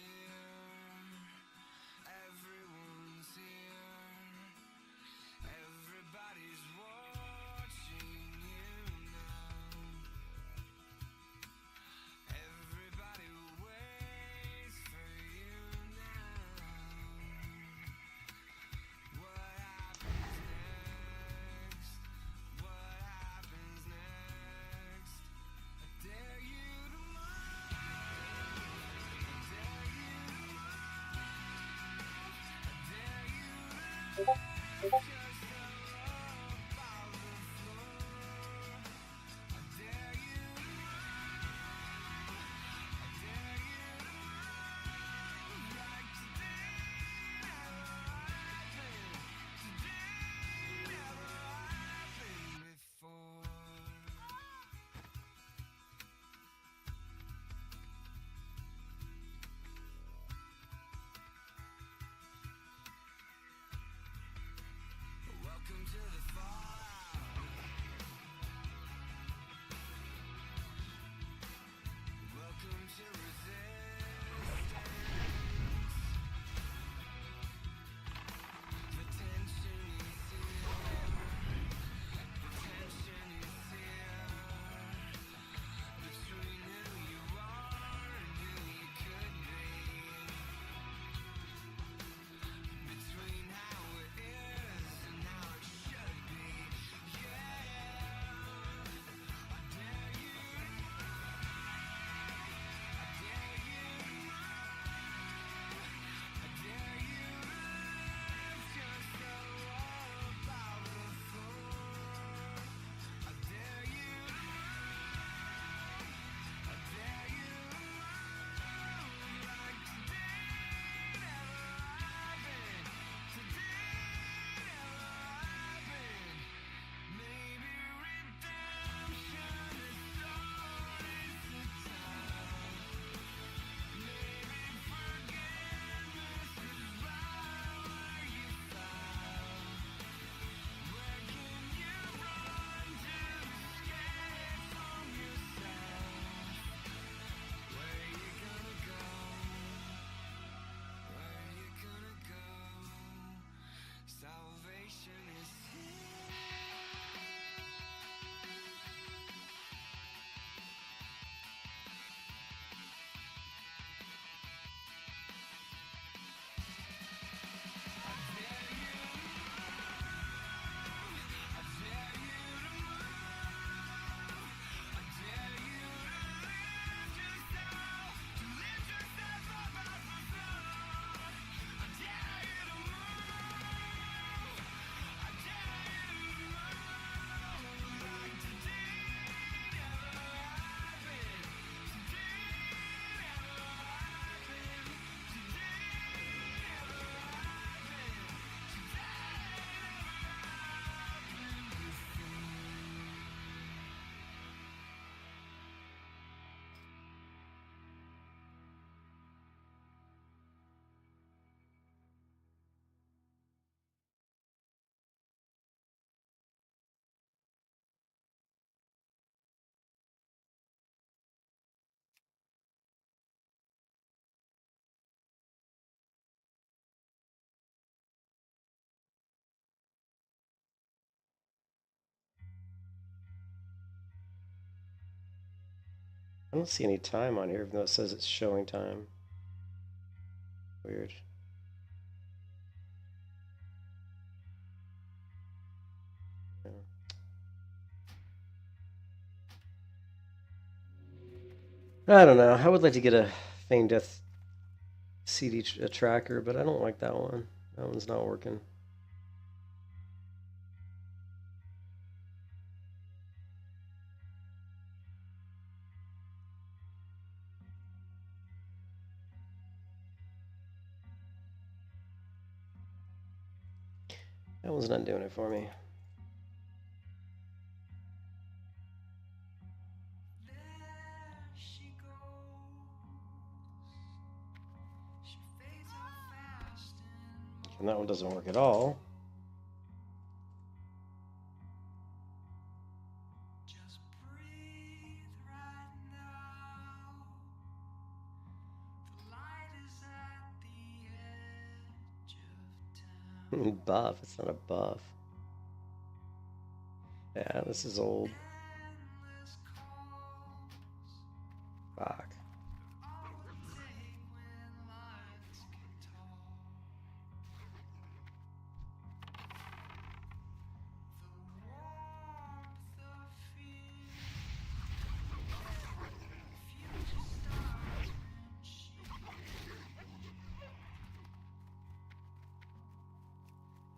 I don't see any time on here, even though it says it's showing time. Weird. Yeah. I don't know. I would like to get a Feign Death CD tracker, but I don't like that one. That one's not working. That one's not doing it for me. And that one doesn't work at all. Buff, it's not a buff. Yeah, this is old. Fuck.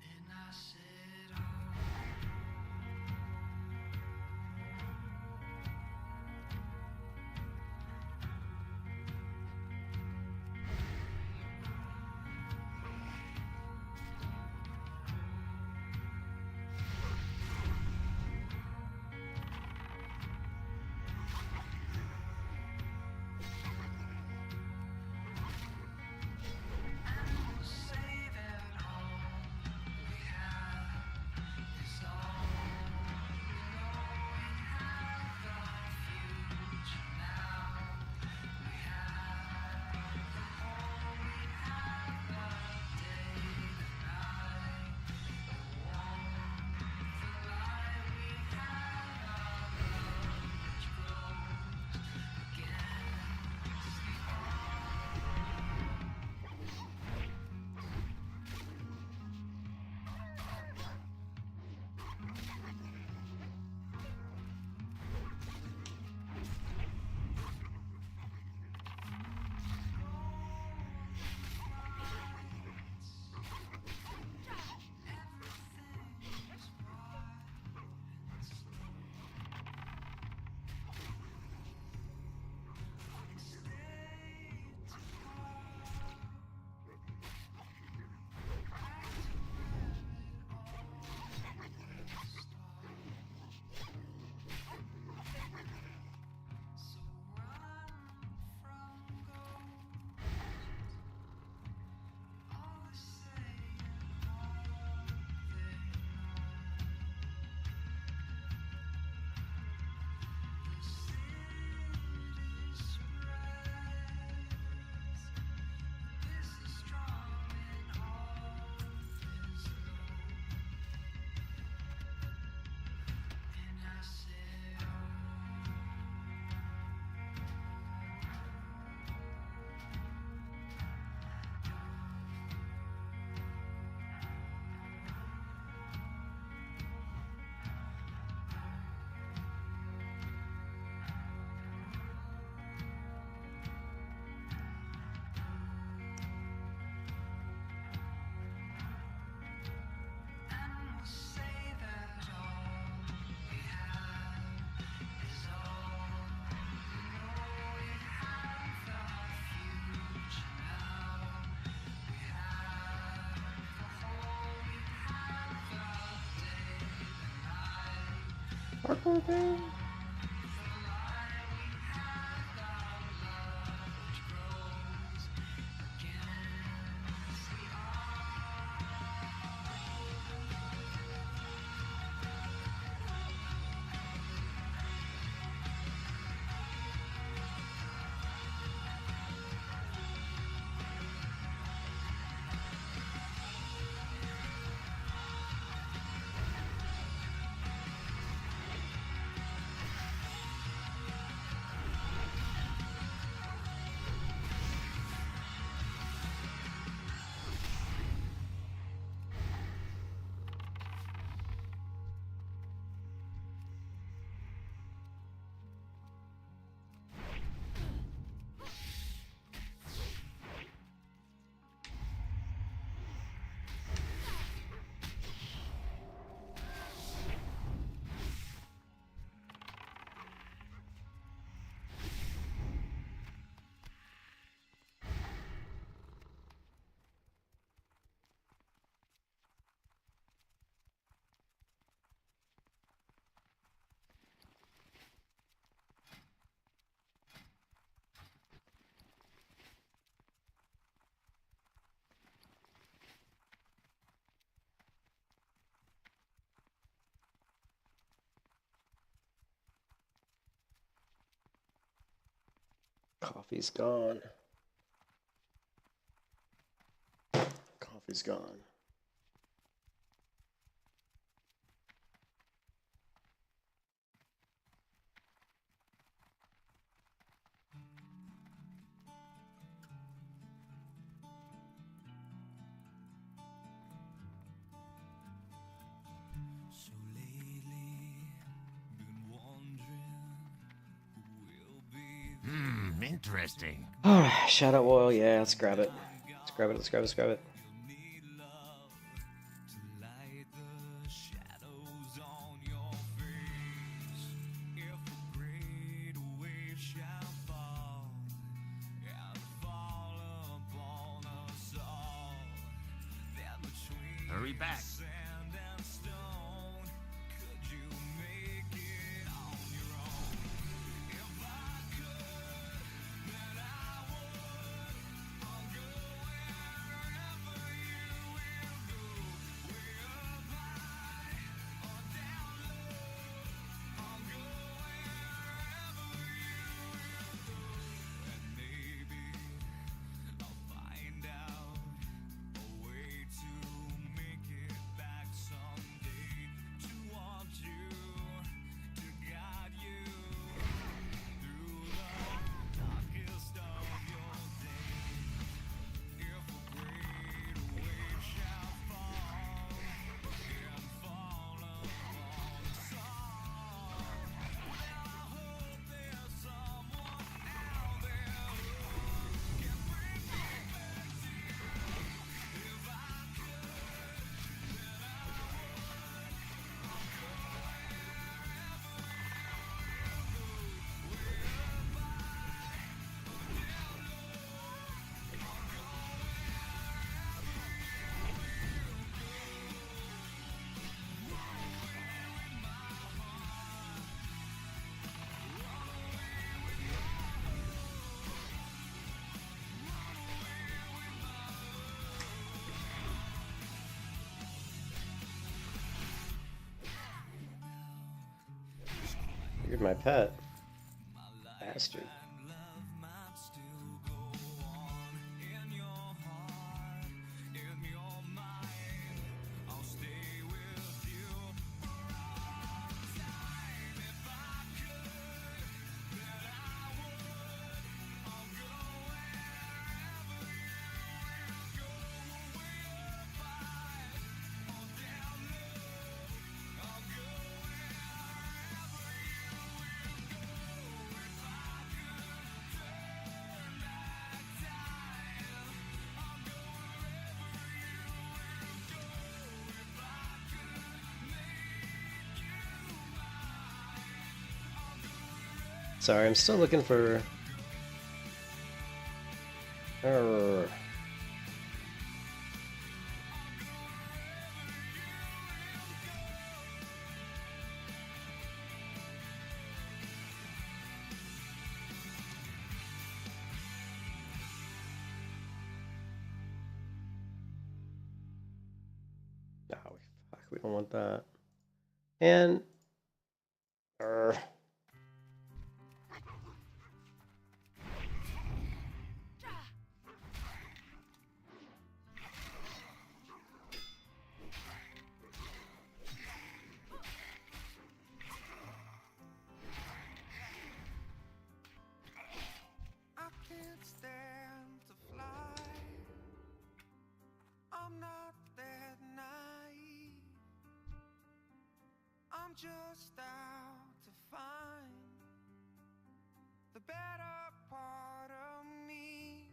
And I said Parkour thing? Coffee's gone. Coffee's gone. Interesting. Shadow oil, yeah, let's grab it. Let's grab it, let's grab it, let's grab it. Hurry back. You're my pet. Bastard. Sorry, I'm still looking for... Oh, fuck, we don't want that. And I can't stand to fly. I'm not that naive. I'm just out to find the better part of me.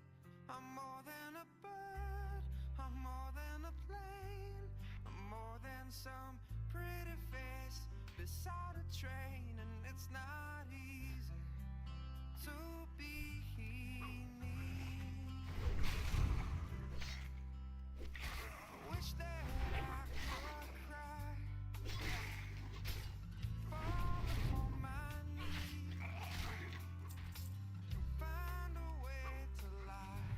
I'm more than a bird, I'm more than a plane, I'm more than some pretty face beside a train. And it's not easy to be me. I wish that I could cry, fall upon my knees, find a way to lie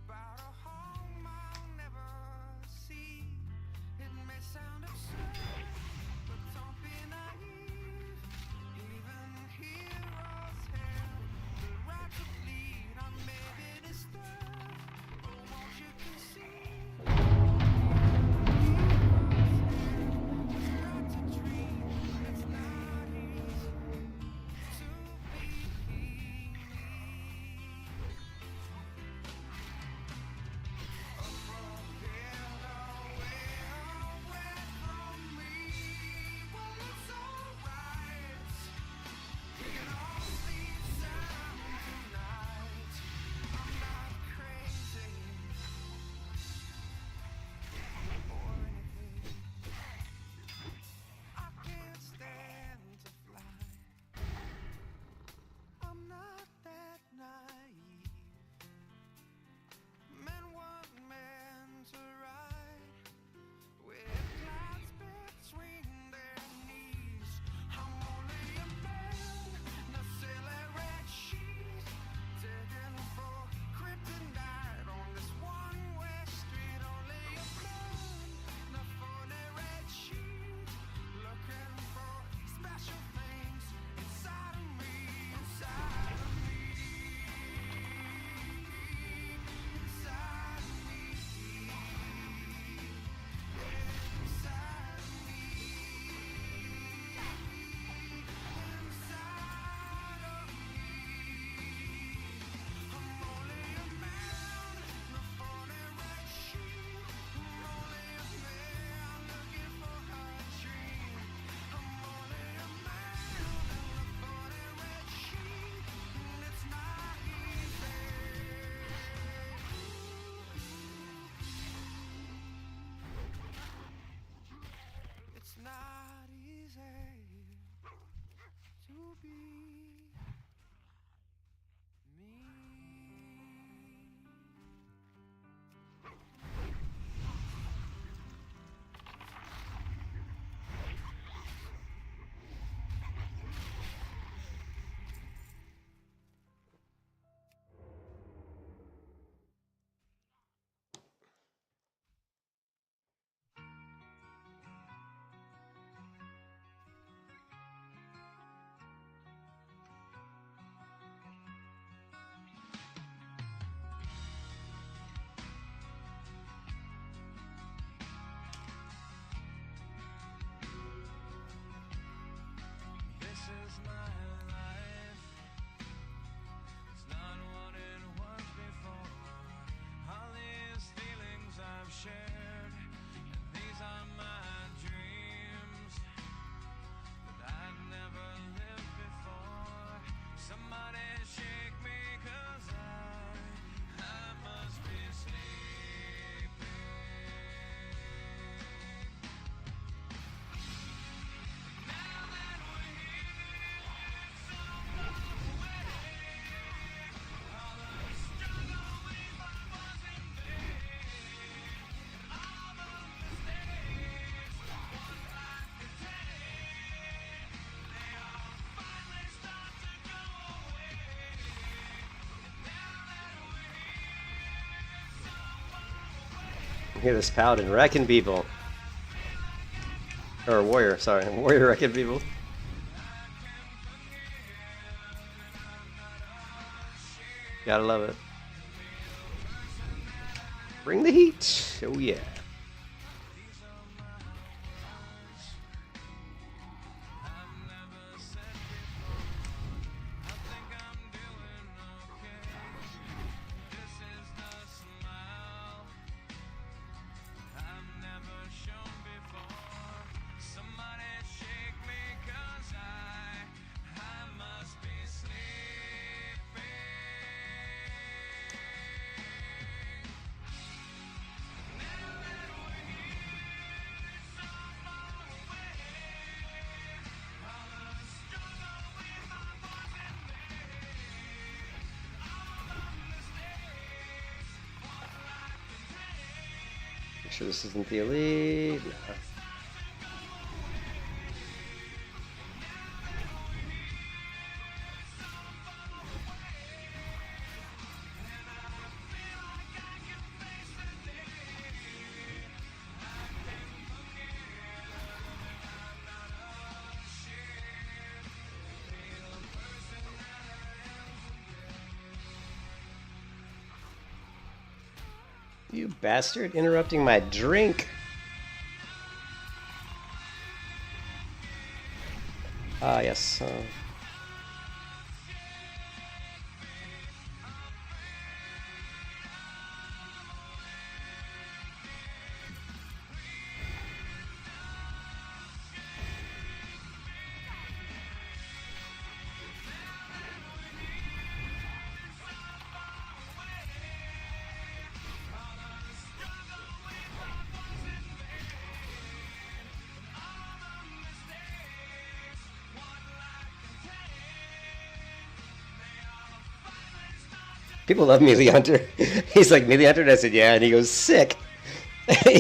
about a home I'll never see. It may sound absurd, but don't be naive. Even heroes have the right to bleed. I may be disturbed, but won't you concede? It's not easy to be me. This is my life. It's not what it was before. All these feelings I've shared, and these are my dreams that I'd never lived before. Somebody shake me, 'cause I must be sleeping. Now that we're here, so far away, all the struggle we thought was in vain, all the mistakes one life could take, they all finally start to go away. Now that we're here, so far away. hear this paladin wrecking people. Or warrior, sorry. Warrior wrecking people. Gotta love it. Bring the heat. Oh yeah. Make sure this isn't the elite. No. You bastard, interrupting my drink. Ah, yes. People love Melee Hunter. He's like, Melee Hunter? And I said, yeah. And he goes, sick.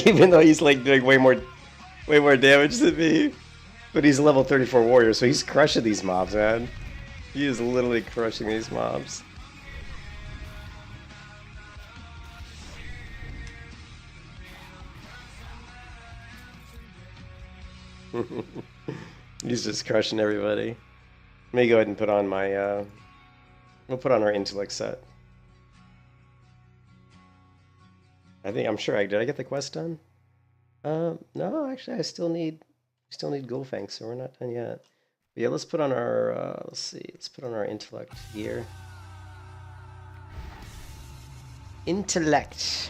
Even though he's like doing way more damage than me. But he's a level 34 warrior, so he's crushing these mobs, man. He is literally crushing these mobs. He's just crushing everybody. Let me go ahead and put on my, we'll put on our intellect set. I'm sure did I get the quest done? No, actually I still need Goldfang, so we're not done yet. But yeah, let's put on our, let's put on our intellect here. Intellect.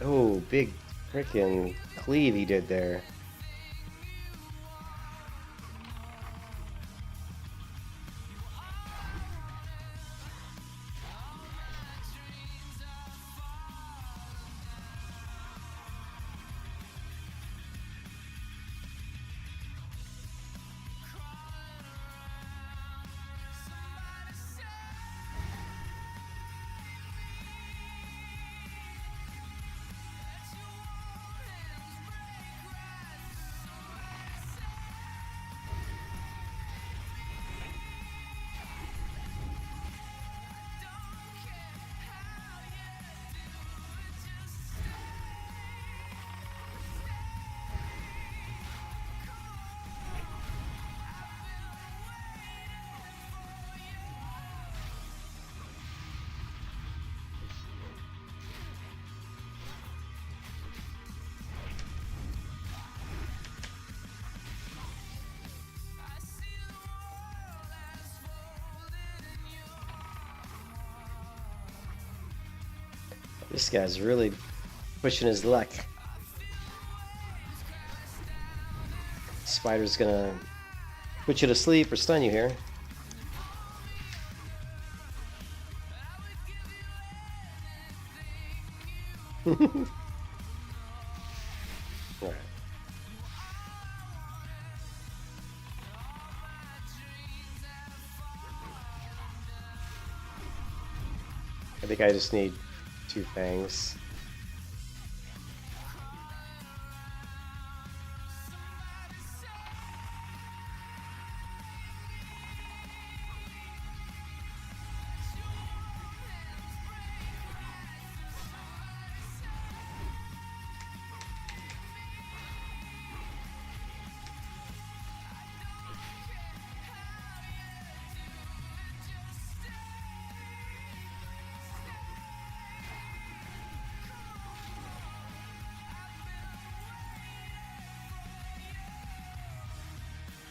Oh, big frickin' cleave he did there. This guy's really pushing his luck. Spider's gonna put you to sleep or stun you here. Alright. I think I just need 2 fangs.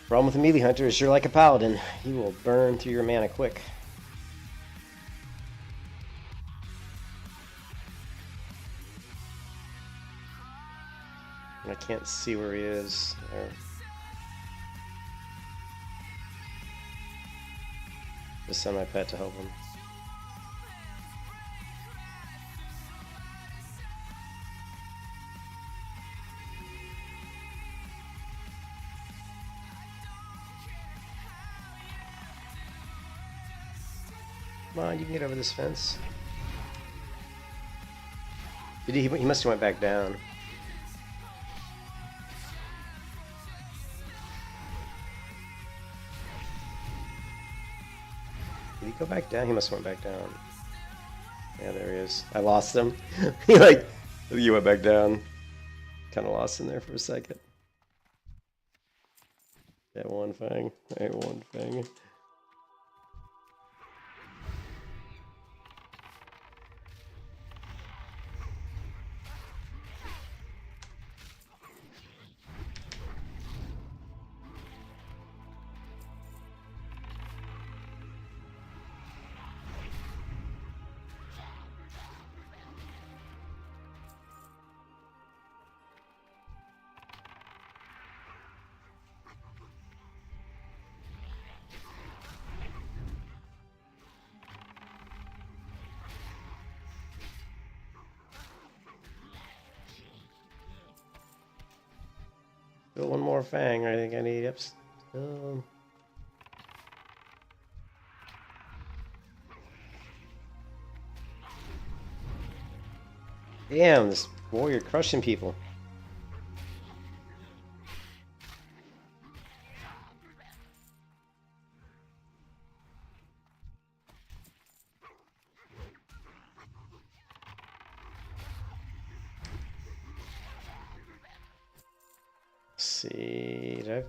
Problem with a melee hunter is you're like a paladin. He will burn through your mana quick. And I can't see where he is. There. Just send my pet to help him. Come on, you can get over this fence. Did he must have went back down. Did he go back down? He must have went back down. Yeah, there he is. I lost him. You went back down. Kind of lost him there for a second. That one fang. That one fang. Still one more fang. I think I need. Yep. Still. Damn, this warrior crushing people. See, did I...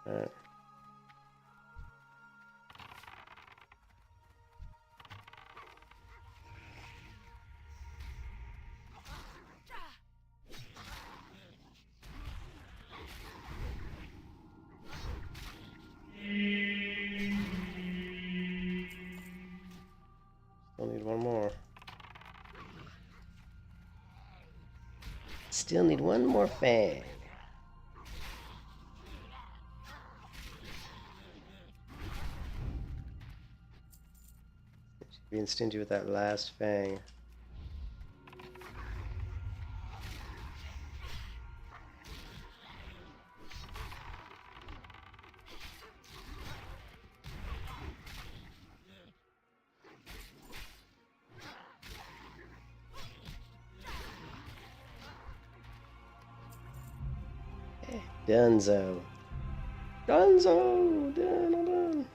Alright. Still need one more. Still need one more fang. Being stingy with that last fang. Dunzo. Dunzo! Dun.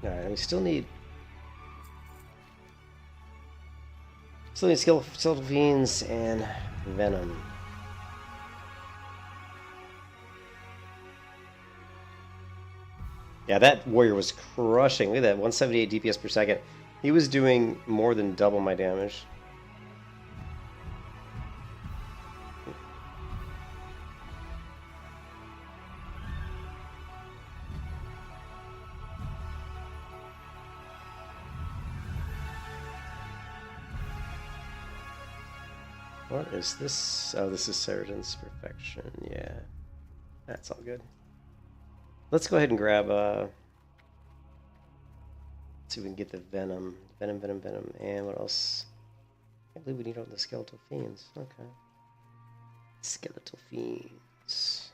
Alright, we still need skillful fiends and venom. Yeah, that warrior was crushing. Look at that, 178 DPS per second. He was doing more than double my damage. What is this? Oh, this is Saracen's Perfection. Yeah, that's all good. Let's go ahead and grab. Let's see if we can get the Venom. Venom. And what else? I believe we need all the Skeletal Fiends. Okay. Skeletal Fiends.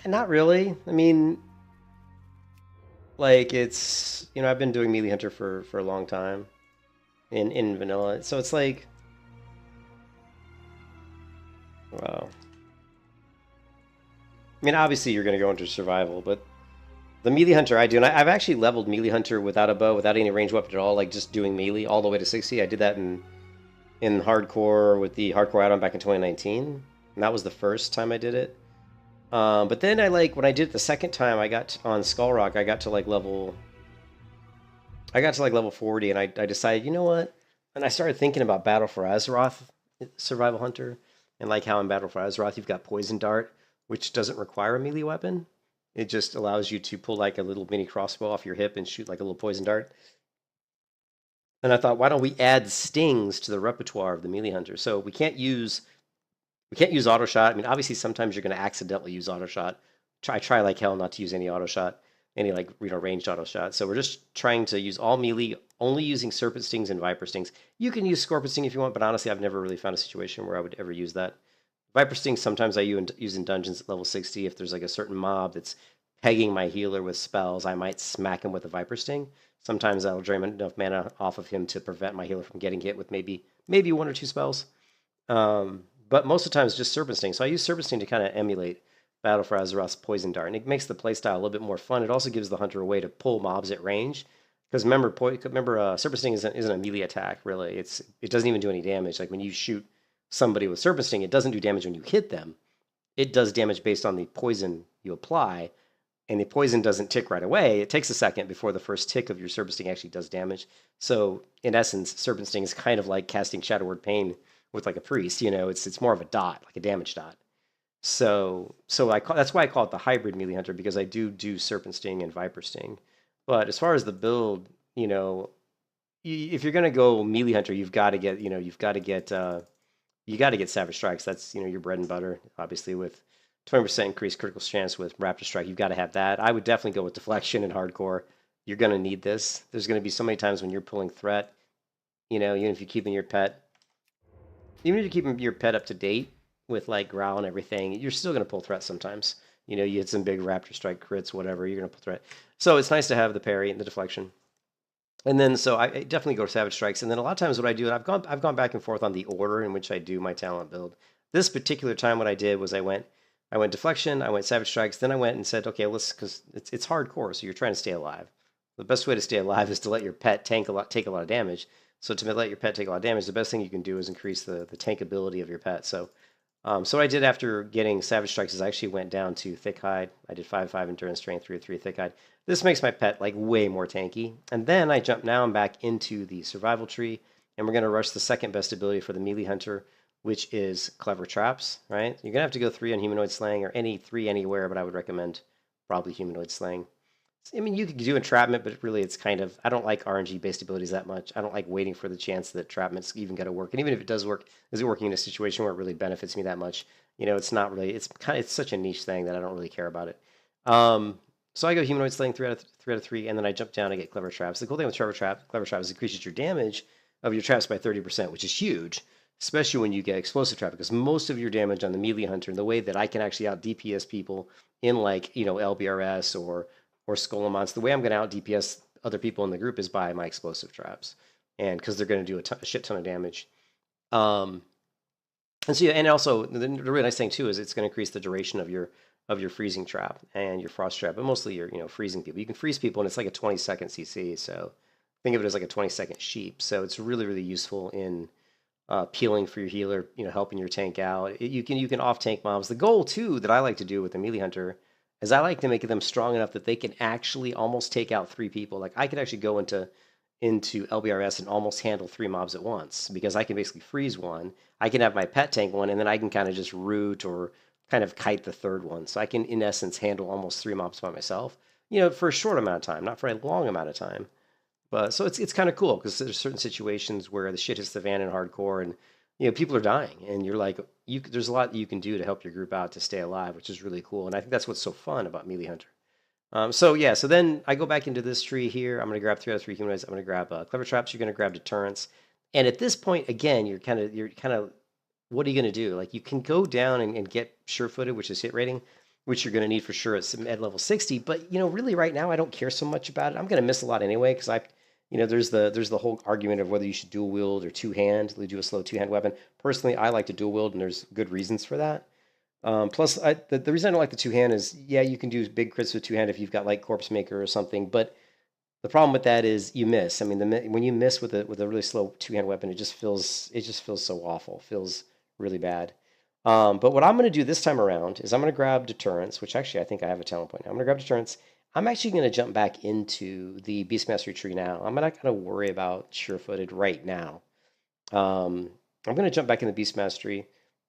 Not really. I mean, like it's I've been doing Melee Hunter for a long time in vanilla, so it's like, wow. I mean, obviously you're gonna go into survival, but the Melee Hunter I do, and I've actually leveled Melee Hunter without a bow, without any ranged weapon at all, like just doing melee all the way to 60. I did that in hardcore with the hardcore add-on back in 2019, and that was the first time I did it. But then when I did it the second time, I got on Skull Rock, I got to level 40, and I decided, you know what? And I started thinking about Battle for Azeroth, Survival Hunter, and like how in Battle for Azeroth you've got Poison Dart, which doesn't require a melee weapon. It just allows you to pull like a little mini crossbow off your hip and shoot like a little poison dart. And I thought, why don't we add stings to the repertoire of the Melee Hunter? So we can't use auto shot. I mean, obviously, sometimes you're going to accidentally use auto shot. I try like hell not to use any auto shot, any ranged auto shot. So we're just trying to use all melee, only using Serpent Stings and Viper Stings. You can use Scorpion Sting if you want, but honestly, I've never really found a situation where I would ever use that. Viper Sting sometimes I use in dungeons at level 60. If there's like a certain mob that's pegging my healer with spells, I might smack him with a Viper Sting. Sometimes I'll drain enough mana off of him to prevent my healer from getting hit with maybe 1 or 2 spells. But most of the time it's just Serpent Sting. So I use Serpent Sting to kind of emulate Battle for Azeroth's Poison Dart. And it makes the playstyle a little bit more fun. It also gives the hunter a way to pull mobs at range. Because remember, Serpent Sting isn't a melee attack, really. It doesn't even do any damage. Like when you shoot somebody with Serpent Sting, it doesn't do damage when you hit them. It does damage based on the poison you apply. And the poison doesn't tick right away. It takes a second before the first tick of your Serpent Sting actually does damage. So in essence, Serpent Sting is kind of like casting Shadow Word Pain with like a priest. It's more of a dot, like a damage dot. So that's why I call it the hybrid Melee Hunter, because I do Serpent Sting and Viper Sting. But as far as the build, if you're gonna go Melee Hunter, you've got to get Savage Strikes. That's your bread and butter. Obviously, with 20% increased critical chance with Raptor Strike, you've got to have that. I would definitely go with Deflection in hardcore. You're gonna need this. There's gonna be so many times when you're pulling threat. Even if you're keeping your pet up to date with like growl and everything, you're still going to pull threat sometimes. You hit some big Raptor Strike crits, whatever, you're going to pull threat. So it's nice to have the parry and the deflection. And then, so I definitely go Savage Strikes. And then a lot of times what I do, I've gone back and forth on the order in which I do my talent build. This particular time what I did was I went Deflection, I went Savage Strikes, then I went and said, okay, because it's hardcore, so you're trying to stay alive. The best way to stay alive is to let your pet take a lot of damage. So to let your pet take a lot of damage, the best thing you can do is increase the tankability of your pet. So what I did after getting Savage Strikes is I actually went down to Thick Hide. I did 5/5 Endurance, Strength 3/3 Thick Hide. This makes my pet like way more tanky. And then I jump now and back into the Survival Tree, and we're going to rush the second best ability for the Melee Hunter, which is Clever Traps, right? You're going to have to go 3 on Humanoid Slaying, or any 3 anywhere, but I would recommend probably Humanoid Slaying. I mean, you could do entrapment, but really it's kind of, I don't like RNG-based abilities that much. I don't like waiting for the chance that entrapment's even going to work. And even if it does work, is it working in a situation where it really benefits me that much? It's not really, it's such a niche thing that I don't really care about it. So I go Humanoid Slaying 3 out of 3, and then I jump down and get Clever Traps. The cool thing with Clever Traps is it increases your damage of your traps by 30%, which is huge, especially when you get Explosive Trap, because most of your damage on the Melee Hunter, and the way that I can actually out DPS people in like, LBRS or Skull-a-Monster, the way I'm going to out DPS other people in the group is by my Explosive Traps, and because they're going to do a shit ton of damage. And so, and also the really nice thing too is it's going to increase the duration of your freezing trap and your frost trap, but mostly your freezing people. You can freeze people, and it's like a 20-second CC. So think of it as like a 20-second sheep. So it's really, really useful in peeling for your healer, helping your tank out. You can off tank mobs. The goal too that I like to do with the Melee Hunter is I like to make them strong enough that they can actually almost take out 3 people. Like I could actually go into into LBRS and almost handle 3 mobs at once because I can basically freeze one. I can have my pet tank one, and then I can kind of just root or kind of kite the third one. So I can, in essence, handle almost 3 mobs by myself, for a short amount of time, not for a long amount of time. But so it's kind of cool because there's certain situations where the shit hits the fan in hardcore and people are dying and you're like there's a lot you can do to help your group out to stay alive, which is really cool. And I think that's what's so fun about Melee Hunter. So then I go back into this tree here. I'm going to grab 3 out of 3 humanoids. I'm going to grab clever traps. You're going to grab deterrence. And at this point, again, you're kind of what are you going to do? Like you can go down and get sure-footed, which is hit rating, which you're going to need for sure at level 60. But really right now I don't care so much about it. I'm going to miss a lot anyway because there's the whole argument of whether you should dual wield or two-hand. Do a slow two-hand weapon. Personally, I like to dual wield, and there's good reasons for that. Plus, the reason I don't like the two-hand is, you can do big crits with two-hand if you've got like Corpse Maker or something, but the problem with that is you miss. I mean, when you miss with a really slow two-hand weapon, it just feels so awful. It feels really bad. But what I'm going to do this time around is I'm going to grab Deterrence, which actually I think I have a talent point now. I'm going to grab Deterrence. I'm actually going to jump back into the Beast Mastery tree now. I'm not going to worry about sure-footed right now. I'm going to jump back in the Beast Mastery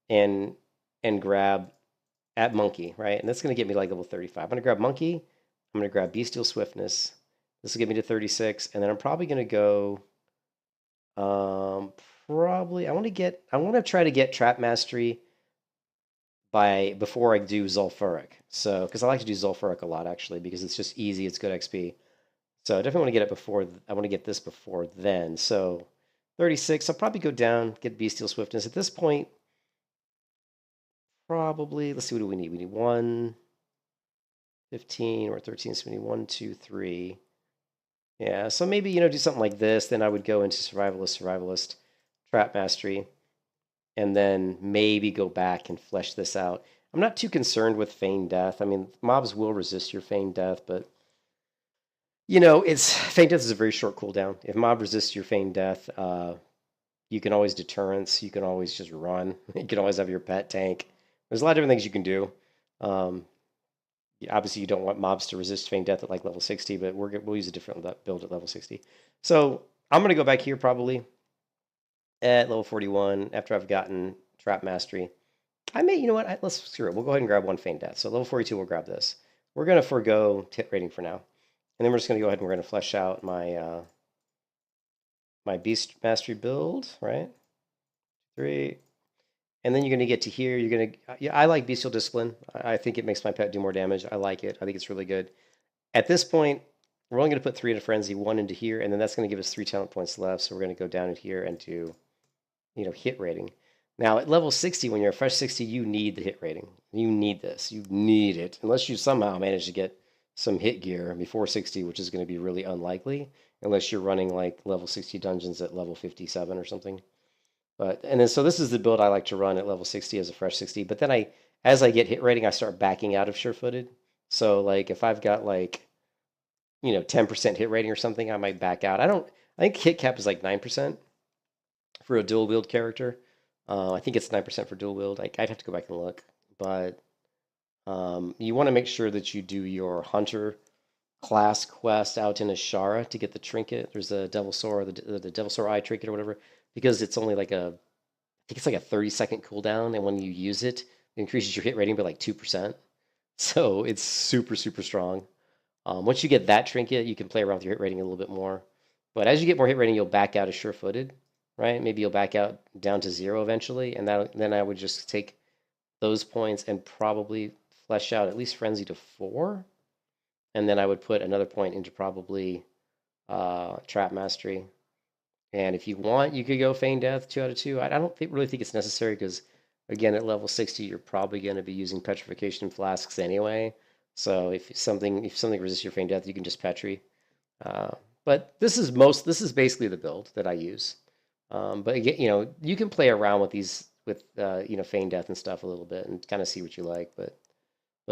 and grab at Monkey, right? And that's going to get me like level 35. I'm going to grab Monkey. I'm going to grab Bestial Swiftness. This will get me to 36. And then I'm probably going to go... I want to try to get Trap Mastery before I do Sulfuric. So, because I like to do Sulfuric a lot, actually, because it's just easy. It's good XP. So I definitely want to get it before... I want to get this before then. So 36. I'll probably go down, get Bestial Swiftness. At this point... Probably, let's see, what do we need? We need 1, 15, or 13, so we need 1, 2, 3. Yeah, so maybe, do something like this. Then I would go into Survivalist, Trap Mastery, and then maybe go back and flesh this out. I'm not too concerned with Feigned Death. I mean, mobs will resist your Feigned Death, but, Feigned Death is a very short cooldown. If mob resists your Feigned Death, you can always Deterrence. You can always just run. You can always have your pet tank. There's a lot of different things you can do. Obviously, you don't want mobs to resist Feigned Death at like level 60, but we'll use a different build at level 60. So I'm going to go back here probably at level 41 after I've gotten Trap Mastery. I may, let's screw it. We'll go ahead and grab 1 Feigned Death. So level 42, we'll grab this. We're going to forego hit rating for now. And then we're just going to go ahead and we're going to flesh out my my Beast Mastery build, right? 3. And then you're going to get to here. You're going to... I like Bestial Discipline. I think it makes my pet do more damage. I like it. I think it's really good. At this point, we're only going to put 3 into Frenzy, 1 into here, and then that's going to give us 3 talent points left. So we're going to go down in here and do, hit rating. Now, at level 60, when you're a fresh 60, you need the hit rating. You need this. You need it. Unless you somehow manage to get some hit gear before 60, which is going to be really unlikely, unless you're running like level 60 dungeons at level 57 or something. So this is the build I like to run at level 60 as a fresh 60. But then as I get hit rating, I start backing out of sure-footed. So like if I've got like, 10% hit rating or something, I might back out. I think hit cap is like 9% for a dual wield character. I think it's 9% for dual wield. I'd have to go back and look. But you want to make sure that you do your hunter class quest out in Ashara to get the trinket. There's a Devil Sore, the Devil Sore Eye trinket or whatever. Because it's only like I think it's like a 30-second cooldown, and when you use it, it increases your hit rating by like 2%. So it's super, super strong. Once you get that trinket, you can play around with your hit rating a little bit more. But as you get more hit rating, you'll back out of sure-footed, right? Maybe you'll back out down to 0 eventually, and then I would just take those points and probably flesh out at least Frenzy to 4. And then I would put another point into probably Trap Mastery. And if you want, you could go Feigned Death 2 out of 2. I don't really think it's necessary because, again, at level 60, you're probably going to be using Petrification Flasks anyway. So if something resists your Feigned Death, you can just Petri. But this is basically the build that I use. But again, you can play around with these with Feigned Death and stuff a little bit and kind of see what you like. But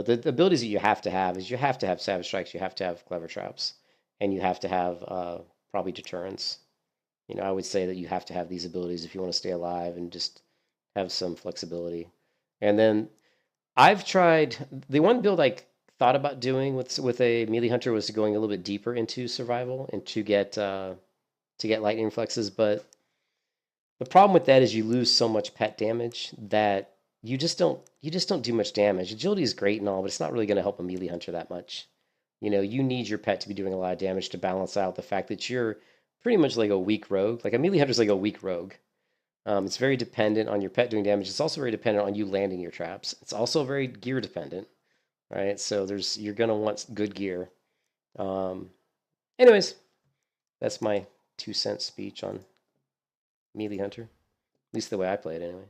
the abilities that you have to have is you have to have Savage Strikes, you have to have Clever Traps, and you have to have probably Deterrence. I would say that you have to have these abilities if you want to stay alive and just have some flexibility. And then I've tried... The one build I thought about doing with a Melee Hunter was going a little bit deeper into survival and to get to get lightning reflexes, but the problem with that is you lose so much pet damage that you just don't do much damage. Agility is great and all, but it's not really going to help a melee hunter that much. You know, you need your pet to be doing a lot of damage to balance out the fact that you're pretty much like a weak rogue. Like a melee hunter is like a weak rogue. It's very dependent on your pet doing damage. It's also very dependent on you landing your traps. It's also very gear dependent, right? So you're going to want good gear. Anyways, that's my 2-cent speech on melee hunter. At least the way I play it anyway.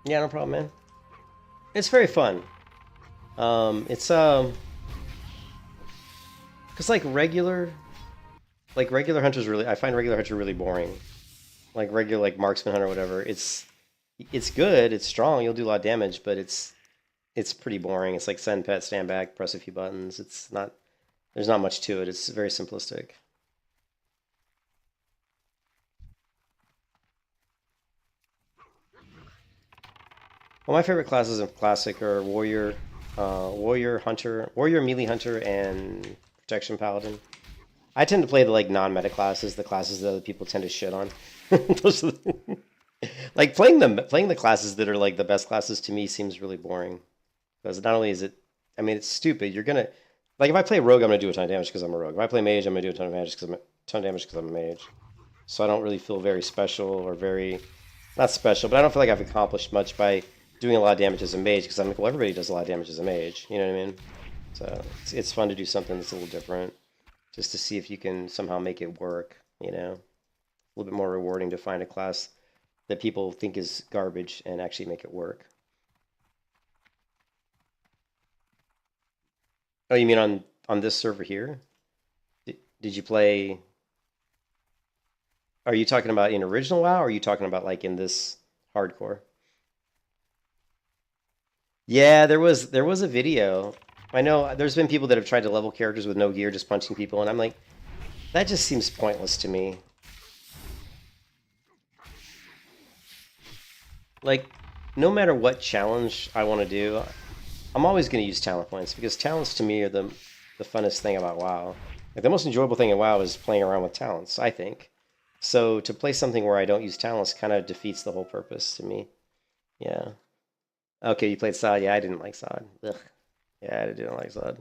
Yeah, no problem, man. It's very fun. It's because like regular hunters I find regular hunter really boring. Like regular marksman hunter or whatever. It's good, it's strong, you'll do a lot of damage, but it's pretty boring. It's like send pet, stand back, press a few buttons. There's not much to it. It's very simplistic. Well, my favorite classes in Classic are Warrior, Warrior Melee Hunter, and Protection Paladin. I tend to play the non-meta classes, the classes that other people tend to shit on. Those are like playing the classes that are the best classes to me seems really boring, because not only is it, I mean, it's stupid. You're gonna if I play Rogue, I'm gonna do a ton of damage because I'm a Rogue. If I play Mage, I'm gonna do a ton of damage because I'm a Mage. So I don't really feel very special or very not special, but I don't feel like I've accomplished much by doing a lot of damage as a mage, because I'm like, well, everybody does a lot of damage as a mage, you know what I mean? So it's fun to do something that's a little different, just to see if you can somehow make it work, you know? A little bit more rewarding to find a class that people think is garbage and actually make it work. Oh, you mean on this server here? Did you play... Are you talking about in original WoW, or are you talking about in this hardcore? Yeah, there was a video. I know there's been people that have tried to level characters with no gear, just punching people, and I'm like, that just seems pointless to me. No matter what challenge I want to do, I'm always going to use talent points, because talents to me are the funnest thing about WoW. The most enjoyable thing in WoW is playing around with talents, I think. So to play something where I don't use talents kind of defeats the whole purpose to me. Yeah. Okay, you played Sod. Yeah, I didn't like Sod. Ugh. Yeah, I didn't like Sod.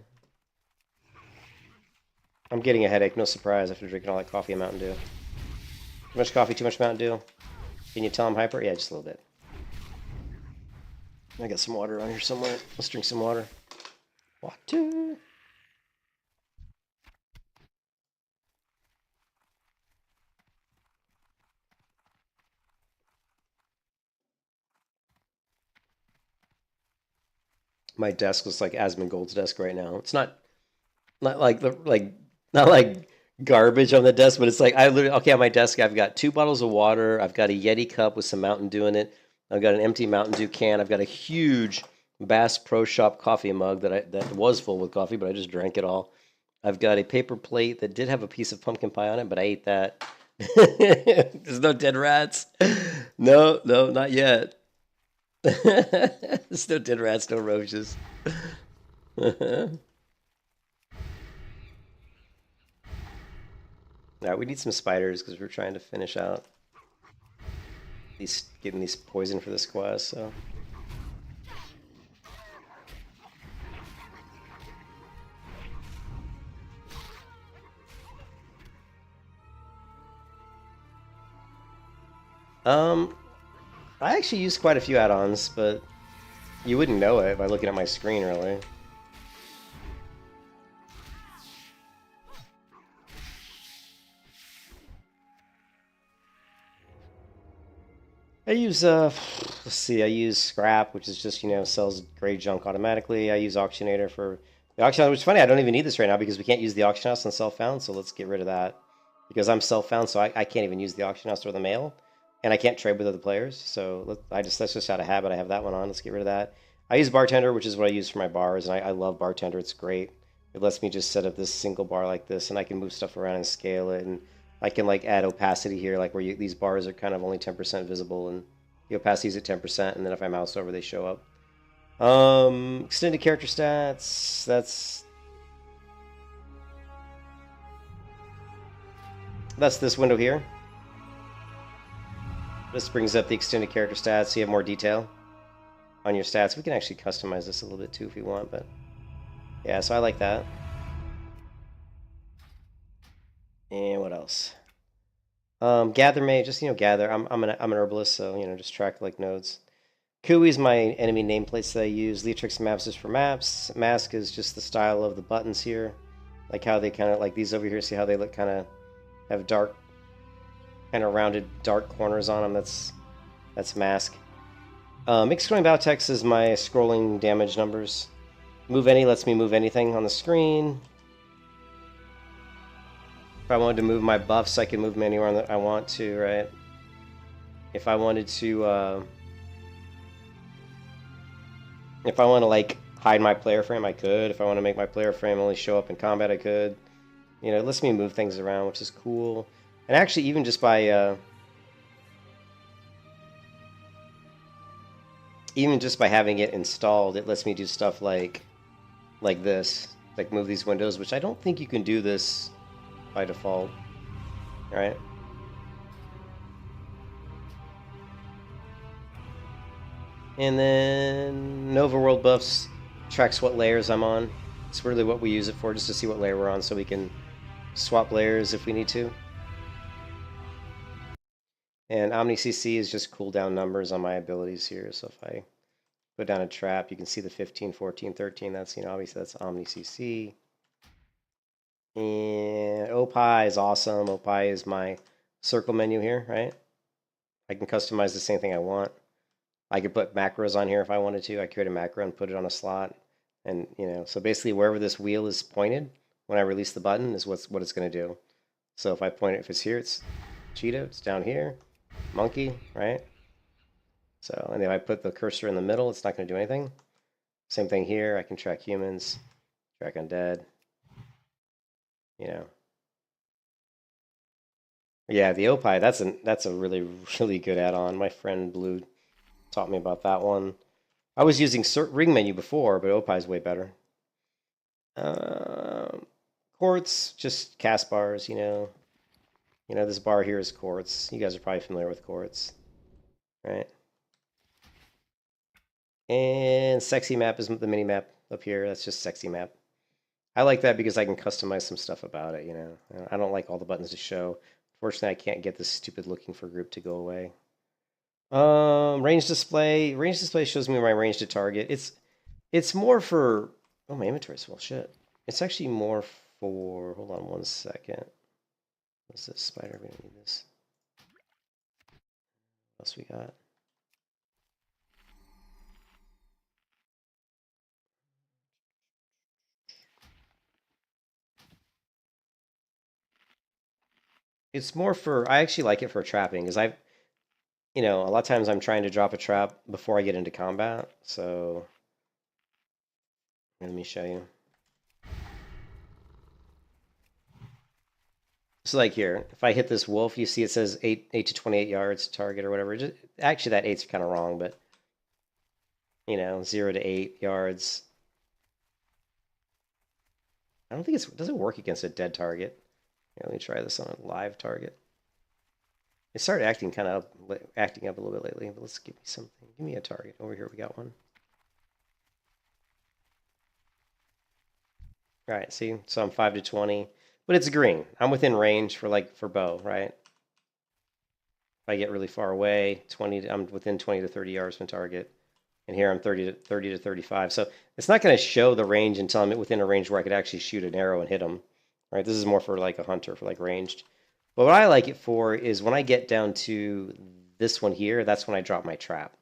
I'm getting a headache, no surprise, after drinking all that coffee and Mountain Dew. Too much coffee, too much Mountain Dew. Can you tell I'm hyper? Yeah, just a little bit. I got some water on here somewhere. Let's drink some water. Water. My desk looks like Asmongold's desk right now. It's not like garbage on the desk, but it's I literally, okay, on my desk I've got 2 bottles of water, I've got a Yeti cup with some Mountain Dew in it, I've got an empty Mountain Dew can, I've got a huge Bass Pro Shop coffee mug that was full with coffee, but I just drank it all. I've got a paper plate that did have a piece of pumpkin pie on it, but I ate that. There's no dead rats. No, not yet. There's no dead rats, no roaches. Alright, we need some spiders because we're trying to finish out getting these poison for this quest, so. I actually used quite a few add-ons, but you wouldn't know it by looking at my screen, really. I use, let's see, I use Scrap, which is just, sells gray junk automatically. I use Auctionator for the auction house, which is funny, I don't even need this right now because we can't use the auction house on self-found, so let's get rid of that. because I'm self-found, so I can't even use the auction house or the mail, and I can't trade with other players. So that's just out of habit. I have that one on. Let's get rid of that. I use bartender, which is what I use for my bars, and I love bartender. It's great. It lets me just set up this single bar like this, and I can move stuff around and scale it, and I can like add opacity here, like where these bars are kind of only 10% visible, and the opacity is at 10%, and then if I mouse over, they show up. Extended character stats. That's this window here. This brings up the extended character stats, so you have more detail on your stats. We can actually customize this a little bit too if we want, but yeah, so I like that. And what else? Gather may just gather. I'm an herbalist, so just track like nodes. Kui is my enemy nameplates that I use. Leatrix maps is for maps. Mask is just the style of the buttons here, like how they kind of like these over here. See how they look kind of have dark, kind of rounded dark corners on them. That's mask. Mixed scrolling battle text is my scrolling damage numbers. Move any lets me move anything on the screen. If I wanted to move my buffs, I can move them anywhere that I want to, right? If I wanted to, if I want to like hide my player frame, I could. If I want to make my player frame only show up in combat, I could. It lets me move things around, which is cool. And actually, even just by having it installed, it lets me do stuff like this, like move these windows, which I don't think you can do this by default, right? And then Nova World buffs tracks what layers I'm on. It's really what we use it for, just to see what layer we're on, so we can swap layers if we need to. And Omni CC is just cooldown numbers on my abilities here. So if I put down a trap, you can see the 15, 14, 13. That's obviously that's Omni CC. And Opie is awesome. Opie is my circle menu here, right? I can customize the same thing I want. I could put macros on here if I wanted to. I create a macro and put it on a slot. And, so basically wherever this wheel is pointed, when I release the button, is what it's going to do. So if I point it, if it's here, it's cheetah. It's down here. Monkey, right? So, and if I put the cursor in the middle, it's not going to do anything. Same thing here. I can track humans, track undead. Yeah, the Opie, that's a really, really good add-on. My friend Blue taught me about that one. I was using ring menu before, but Opie is way better. Quartz, just cast bars, this bar here is quartz. You guys are probably familiar with quartz, right? And sexy map is the mini map up here. That's just sexy map. I like that because I can customize some stuff about it, I don't like all the buttons to show. Fortunately, I can't get this stupid looking for group to go away. Range display. Range display shows me my range to target. It's more for... Oh, my inventory's full. Shit. It's actually more for... Hold on one second. What's this? Spider, we don't need this. What else we got? It's more for... I actually like it for trapping, because a lot of times I'm trying to drop a trap before I get into combat, so... Let me show you. So like here, if I hit this wolf, you see it says 8 to 28 yards target or whatever. Actually, that 8's kind of wrong, but 0 to 8 yards. I don't think it doesn't work against a dead target. Here, let me try this on a live target. It started acting up a little bit lately, but let's give me something. Give me a target. Over here, we got one. All right, see, so I'm 5 to 20. But it's green. I'm within range for bow, right? If I get really far away, I'm within 20 to 30 yards from target. And here I'm 30 to 35. So it's not going to show the range until I'm within a range where I could actually shoot an arrow and hit them. Right? This is more for like a hunter, for like ranged. But what I like it for is when I get down to this one here, that's when I drop my trap.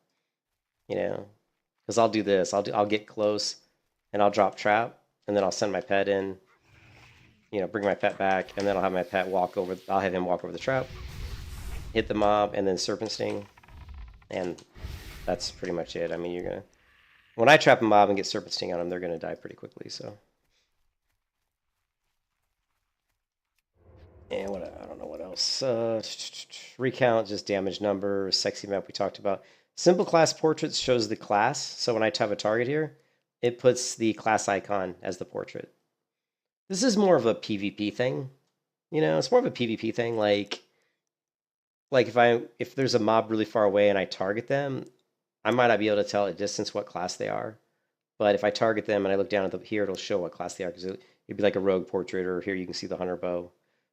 Because I'll do this. I'll get close and I'll drop trap, and then I'll send my pet in. you know, bring my pet back, and then I'll have my pet walk over. I'll have him walk over the trap, hit the mob, and then Serpent Sting, and that's pretty much it. I mean, you're gonna when I trap a mob and get Serpent Sting on them, they're gonna die pretty quickly. So, and what I don't know what else. Recount, just damage number, sexy map we talked about. Simple class portraits shows the class. So when I have a target here, it puts the class icon as the portrait. This is more of a PvP thing, you know. It's more of a PvP thing. Like if there's a mob really far away and I target them, I might not be able to tell at distance what class they are. But if I target them and I look down at here, it'll show what class they are because it'd be like a rogue portrait, or here you can see the hunter bow.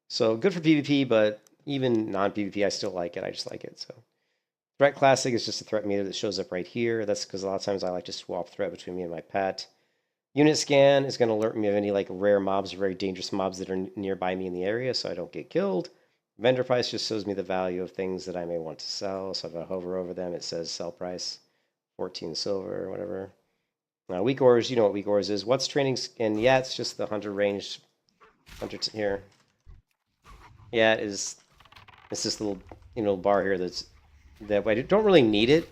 So good for PvP, but even non-PvP, I still like it. I just like it. So threat classic is just a threat meter that shows up right here. That's because a lot of times I like to swap threat between me and my pet. Unit scan is going to alert me of any like rare mobs or very dangerous mobs that are nearby me in the area so I don't get killed. Vendor price just shows me the value of things that I may want to sell. So if I hover over them, it says sell price, 14 silver or whatever. Weak ores, you know what weak ores is. What's training? And yeah, it's just the hunter range. Hunter here. Yeah, it's this little bar here that I don't really need it.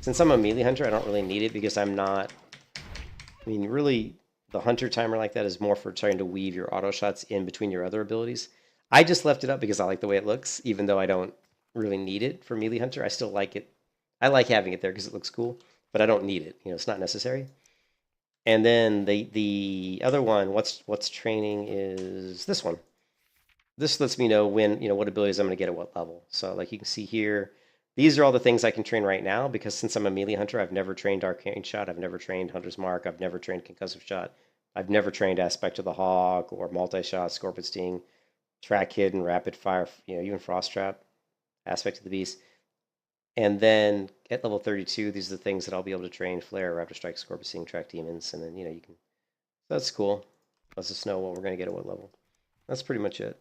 Since I'm a melee hunter, I don't really need it because I'm not. I mean, really, the hunter timer like that is more for trying to weave your auto shots in between your other abilities. I just left it up because I like the way it looks, even though I don't really need it for melee hunter. I still like it. I like having it there because it looks cool, but I don't need it. You know, it's not necessary. And then the other one, what's training is this one. This lets me know when, what abilities I'm going to get at what level. So like you can see here, these are all the things I can train right now because since I'm a melee hunter, I've never trained Arcane Shot, I've never trained Hunter's Mark, I've never trained Concussive Shot, I've never trained Aspect of the Hawk or Multi-Shot, Serpent Sting, Track Hidden, Rapid Fire, even Frost Trap, Aspect of the Beast. And then at level 32, these are the things that I'll be able to train: Flare, Raptor Strike, Scorpion Sting, Track Demons, and then, you can... That's cool. Lets us know what we're going to get at what level. That's pretty much it.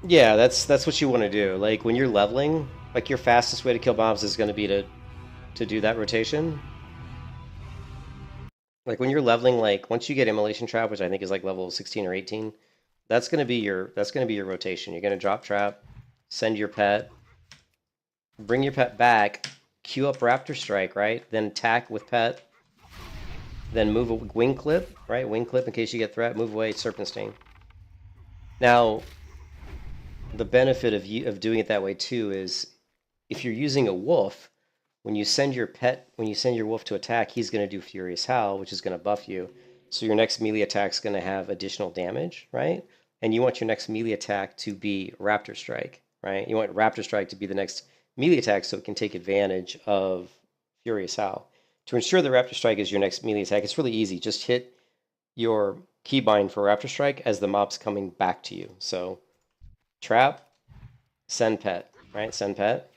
Yeah, that's what you want to do. Like when you're leveling, like your fastest way to kill mobs is going to be to do that rotation. Like when you're leveling, like once you get Immolation Trap, which I think is like level 16 or 18, that's going to be your rotation. You're going to drop trap, send your pet, bring your pet back, queue up Raptor Strike, right? Then attack with pet, then move a wing clip, right? Wing clip in case you get threat, move away, Serpent Sting. Now, the benefit of doing it that way too is if you're using a wolf, when you send your wolf to attack, he's going to do Furious Howl, which is going to buff you. So your next melee attack is going to have additional damage, right? And you want your next melee attack to be Raptor Strike, right? You want Raptor Strike to be the next melee attack so it can take advantage of Furious Howl. To ensure the Raptor Strike is your next melee attack, it's really easy. Just hit your keybind for Raptor Strike as the mob's coming back to you. So trap, send pet, right? Send pet.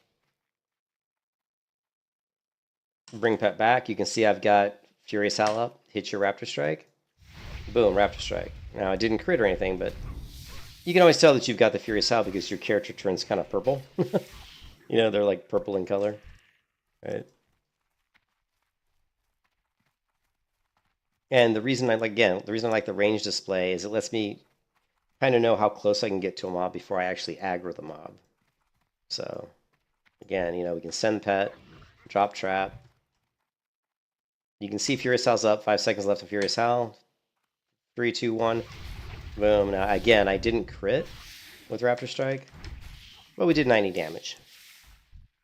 Bring pet back. You can see I've got Furious Howl up. Hit your Raptor Strike. Boom, Raptor Strike. Now, I didn't crit or anything, but you can always tell that you've got the Furious Howl because your character turns kind of purple. They're like purple in color, right? And the reason I like the range display is it lets me kind of know how close I can get to a mob before I actually aggro the mob. So, again, we can send pet, drop trap. You can see Furious Howl's up, 5 seconds left of Furious Howl. 3, 2, 1. Boom. Now, again, I didn't crit, with Raptor Strike? Well, we did 90 damage.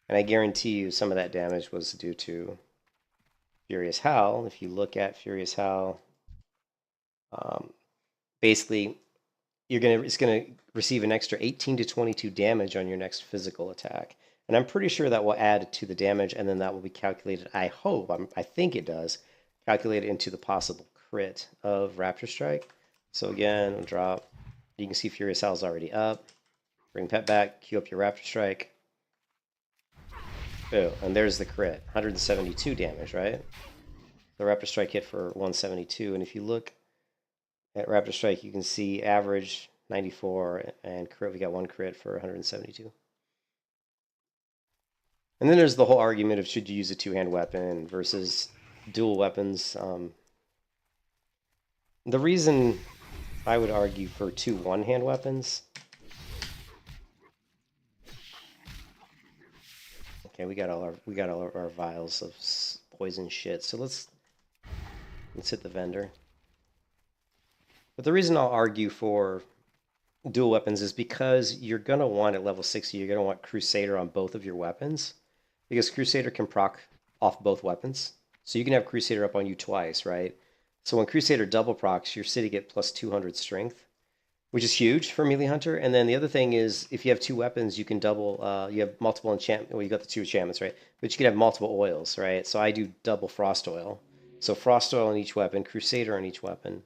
And I guarantee you some of that damage was due to Furious Howl. If you look at Furious Howl, basically it's gonna receive an extra 18 to 22 damage on your next physical attack. And I'm pretty sure that will add to the damage, and then that will be calculated, I hope, I think it does, calculated into the possible crit of Raptor Strike. So again, we'll drop. You can see Furious Howl's already up. Bring pet back, queue up your Raptor Strike. Oh, and there's the crit. 172 damage, right? The Raptor Strike hit for 172. And if you look at Raptor Strike, you can see average 94 and crit. We got one crit for 172. And then there's the whole argument of should you use a two-hand weapon versus dual weapons. The reason I would argue for two one-hand weapons. Okay, we got all our vials of poison shit. So let's hit the vendor. But the reason I'll argue for dual weapons is because you're gonna want at level 60, you're gonna want Crusader on both of your weapons. Because Crusader can proc off both weapons. So you can have Crusader up on you twice, right? So when Crusader double procs, your city get plus 200 strength, which is huge for Melee Hunter. And then the other thing is, if you have two weapons, you can double, you have multiple enchantments. Well, you got the two enchantments, right? But you can have multiple oils, right? So I do double Frost Oil. So Frost Oil on each weapon, Crusader on each weapon.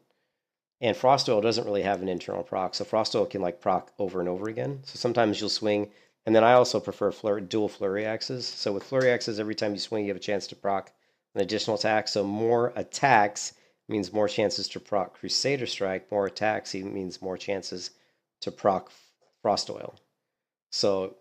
And Frost Oil doesn't really have an internal proc. So Frost Oil can like proc over and over again. So sometimes you'll swing. And then I also prefer dual Flurry Axes. So with Flurry Axes, every time you swing, you have a chance to proc an additional attack. So more attacks means more chances to proc Crusader Strike. More attacks means more chances to proc Frost Oil. So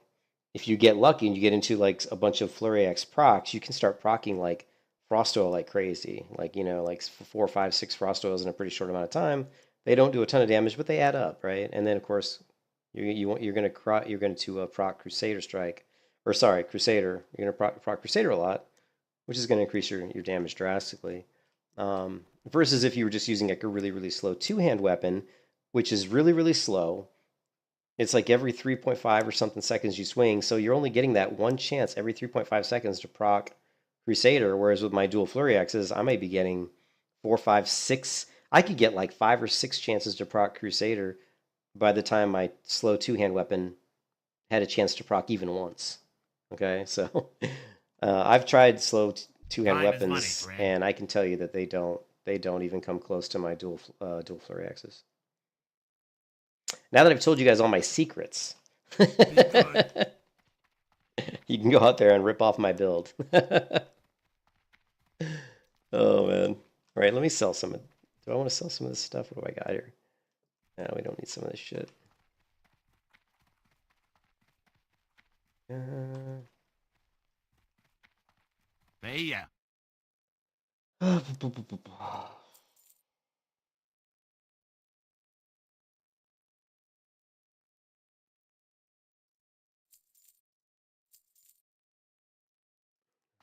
if you get lucky and you get into like a bunch of Flurry Axe procs, you can start procking like Frost Oil like crazy. Like, you know, like 4, 5, 6 Frost Oils in a pretty short amount of time. They don't do a ton of damage, but they add up, right? And then of course you're going to proc Crusader Strike, or sorry, Crusader. You're going to proc Crusader a lot, which is going to increase your damage drastically. Versus if you were just using like a really, really slow two-hand weapon, which is really, really slow. It's like every 3.5 or something seconds you swing, so you're only getting that one chance every 3.5 seconds to proc Crusader, whereas with my dual Flurry Axes, I may be getting 4, 5, 6. I could get like 5 or 6 chances to proc Crusader by the time my slow two-hand weapon had a chance to proc even once. Okay, so I've tried slow two-hand weapons, and I can tell you that they don't even come close to my dual Flurry Axes. Now that I've told you guys all my secrets, you can go out there and rip off my build. Oh man! All right, let me sell some. Do I want to sell some of this stuff? What do I got here? No, we don't need some of this shit. Hey, yeah.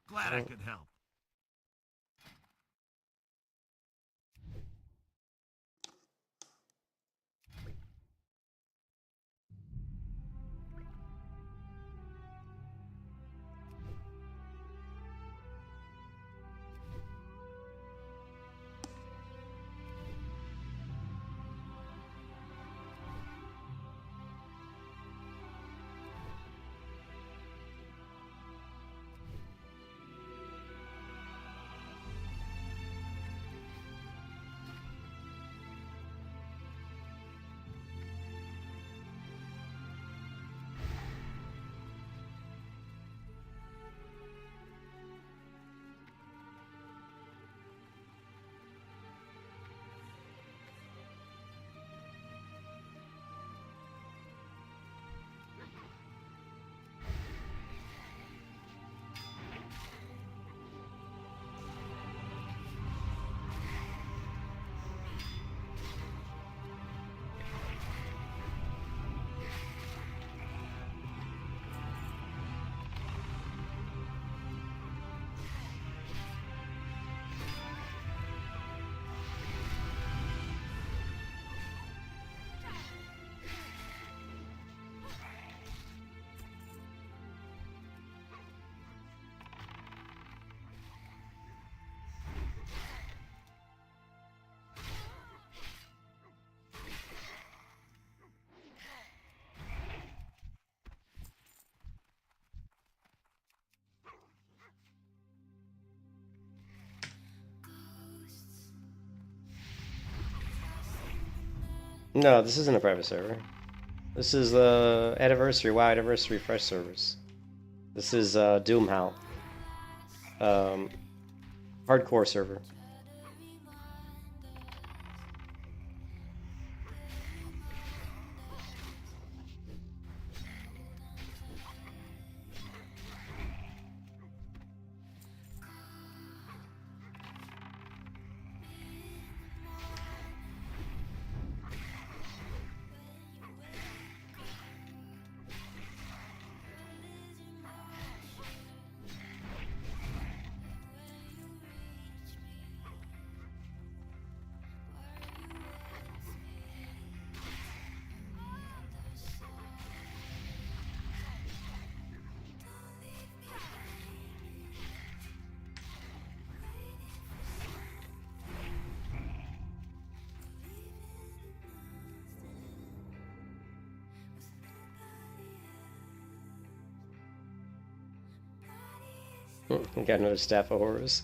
Glad I could help. No, this isn't a private server. This is the anniversary, WoW anniversary fresh servers. This is DOOMHOWL. Hardcore server. Got another staff of horrors.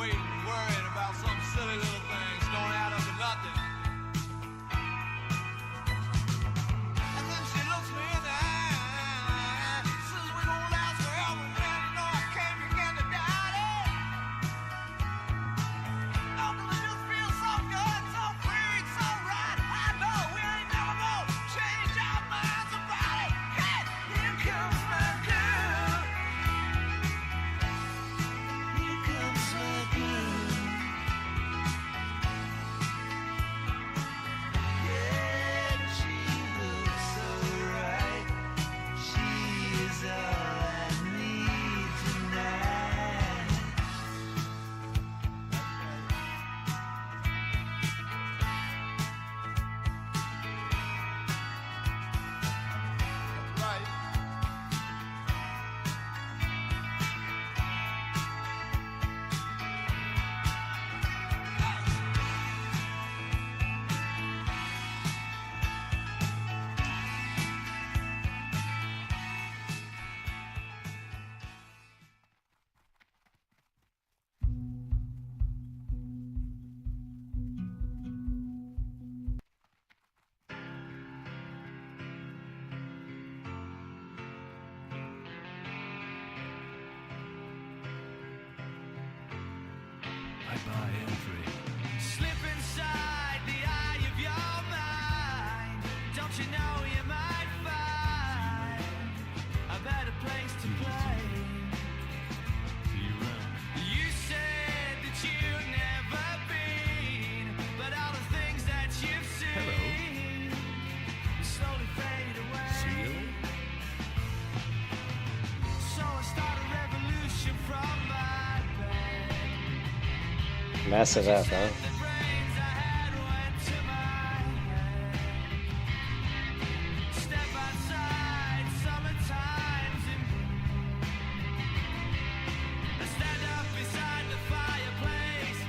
waiting and worrying about some silly little things don't add up to nothing. And then she looks me in the eye, says we gon' last forever, man, you know I came again to die. Oh, 'cause it just feels so good, so free, so right. I know we ain't never gonna change our minds about it. Hey, here comes my girl. Here comes my girl. Yeah, she looks so right. She is all I need tonight. That's right. I buy entry. Slip inside the eye of your mind. Don't you know you might find a better place to play? See you around. You said that you'd never been, but all the things that you've seen slowly fade away. See you. So I start a revolution from my bed. Massive F, huh? The brains I had went to my head. Step outside, summertime's in bloom. I stand up beside the fireplace.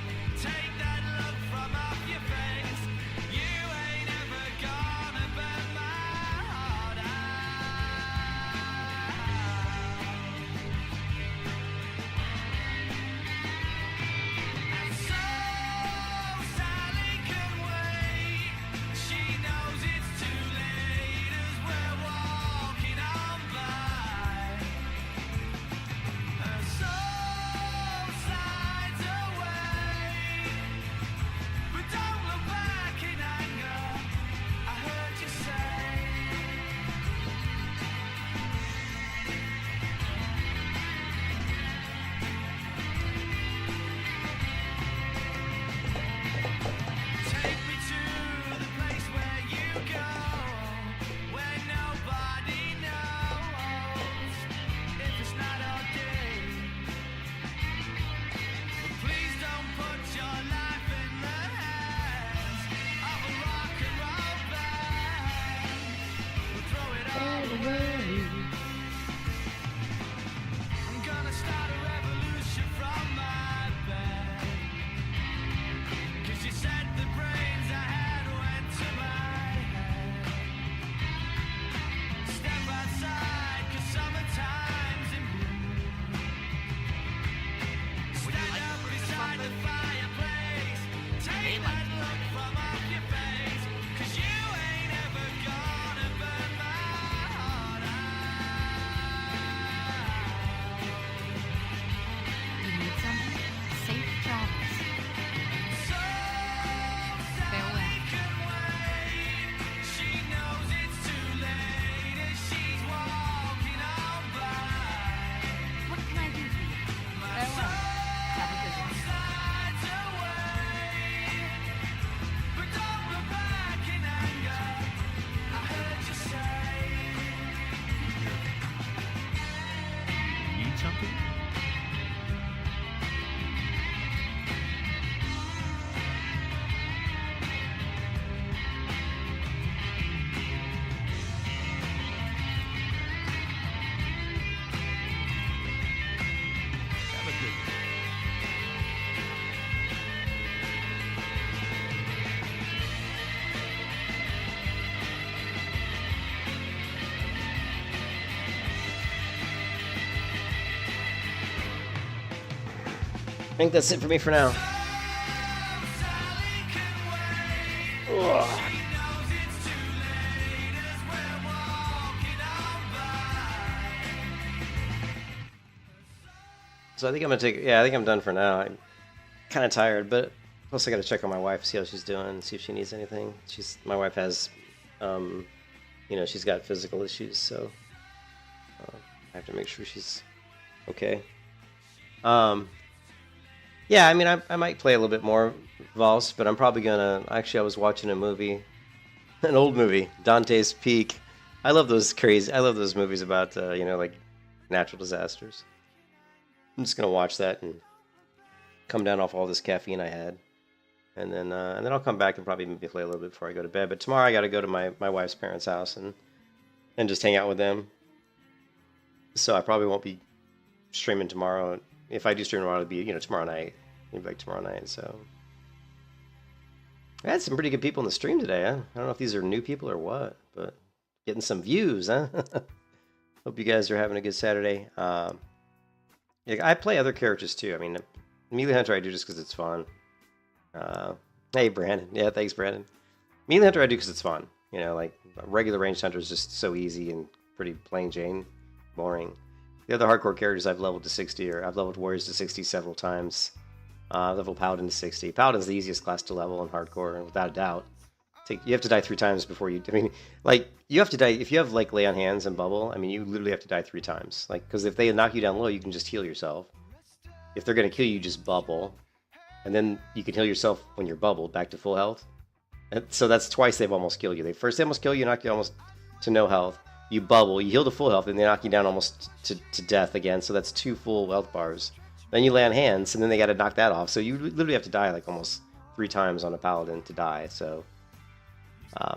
Take that look from off your face. You ain't ever gonna burn my heart out. And so think that's it for me for now. Ugh. So I think I'm gonna take. Yeah, I think I'm done for now. I'm kind of tired, but plus I got to check on my wife, see how she's doing, see if she needs anything. My wife has, you know, she's got physical issues, so I have to make sure she's okay. Yeah, I mean, I might play a little bit more Vals, but I'm probably gonna. Actually, I was watching a movie, an old movie, Dante's Peak. I love those movies about you know, like natural disasters. I'm just gonna watch that and come down off all this caffeine I had, and then I'll come back and probably maybe play a little bit before I go to bed. But tomorrow I got to go to my wife's parents' house and just hang out with them. So I probably won't be streaming tomorrow. If I do stream tomorrow, it'll be, you know, tomorrow night. Maybe like tomorrow night. So I had some pretty good people in the stream today. Huh? I don't know if these are new people or what, but getting some views, huh? Hope you guys are having a good Saturday. Yeah, I play other characters too. I mean, Melee Hunter I do just because it's fun. Hey, Brandon. Yeah, thanks, Brandon. Melee Hunter I do because it's fun. You know, like regular ranged hunter is just so easy and pretty plain Jane, boring. The other hardcore characters I've leveled to 60, or I've leveled warriors to 60 several times. Leveled Paladin to 60. Paladin's the easiest class to level in hardcore, without a doubt. You have to die 3 times before you. I mean, like you have to die if you have like lay on hands and bubble. I mean, you literally have to die 3 times. Like, because if they knock you down low, you can just heal yourself. If they're gonna kill you, just bubble, and then you can heal yourself when you're bubbled back to full health. And so that's twice they've almost killed you. They almost kill you, knock you almost to no health. You bubble, you heal to full health, and they knock you down almost to death again. So that's 2 full health bars. Then you lay on hands, and then they got to knock that off. So you literally have to die like almost 3 times on a paladin to die. So.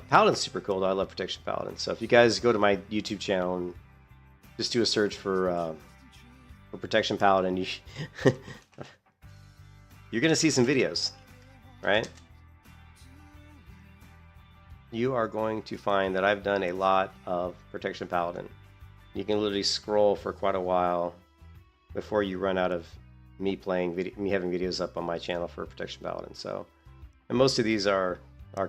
Paladin's super cool though. I love Protection Paladin. So if you guys go to my YouTube channel and just do a search for Protection Paladin, you're gonna see some videos, right? You are going to find that I've done a lot of Protection Paladin. You can literally scroll for quite a while before you run out of me having videos up on my channel for Protection Paladin. So, and most of these are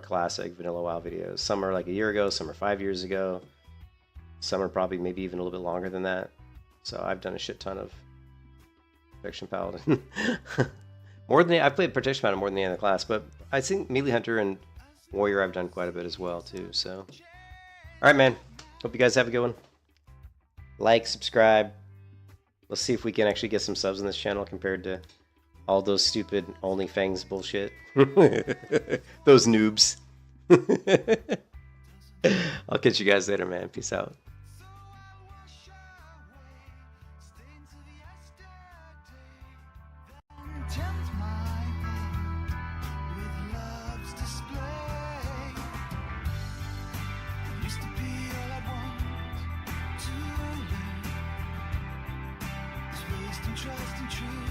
classic vanilla WoW videos. Some are like a year ago, some are 5 years ago, some are probably maybe even a little bit longer than that. So I've done a shit ton of Protection Paladin. I've played Protection Paladin more than any other class, but I think Melee Hunter and Warrior I've done quite a bit as well too. So, all right, man. Hope you guys have a good one. Like, subscribe. Let's see if we can actually get some subs on this channel compared to all those stupid OnlyFans bullshit. Those noobs. I'll catch you guys later, man. Peace out. Trust and truth.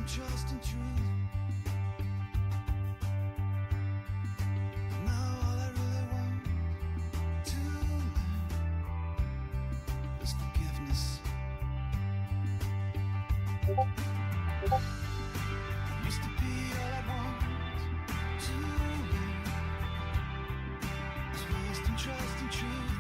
Trust and truth. Now all I really want to learn is forgiveness. Used to be all I want true.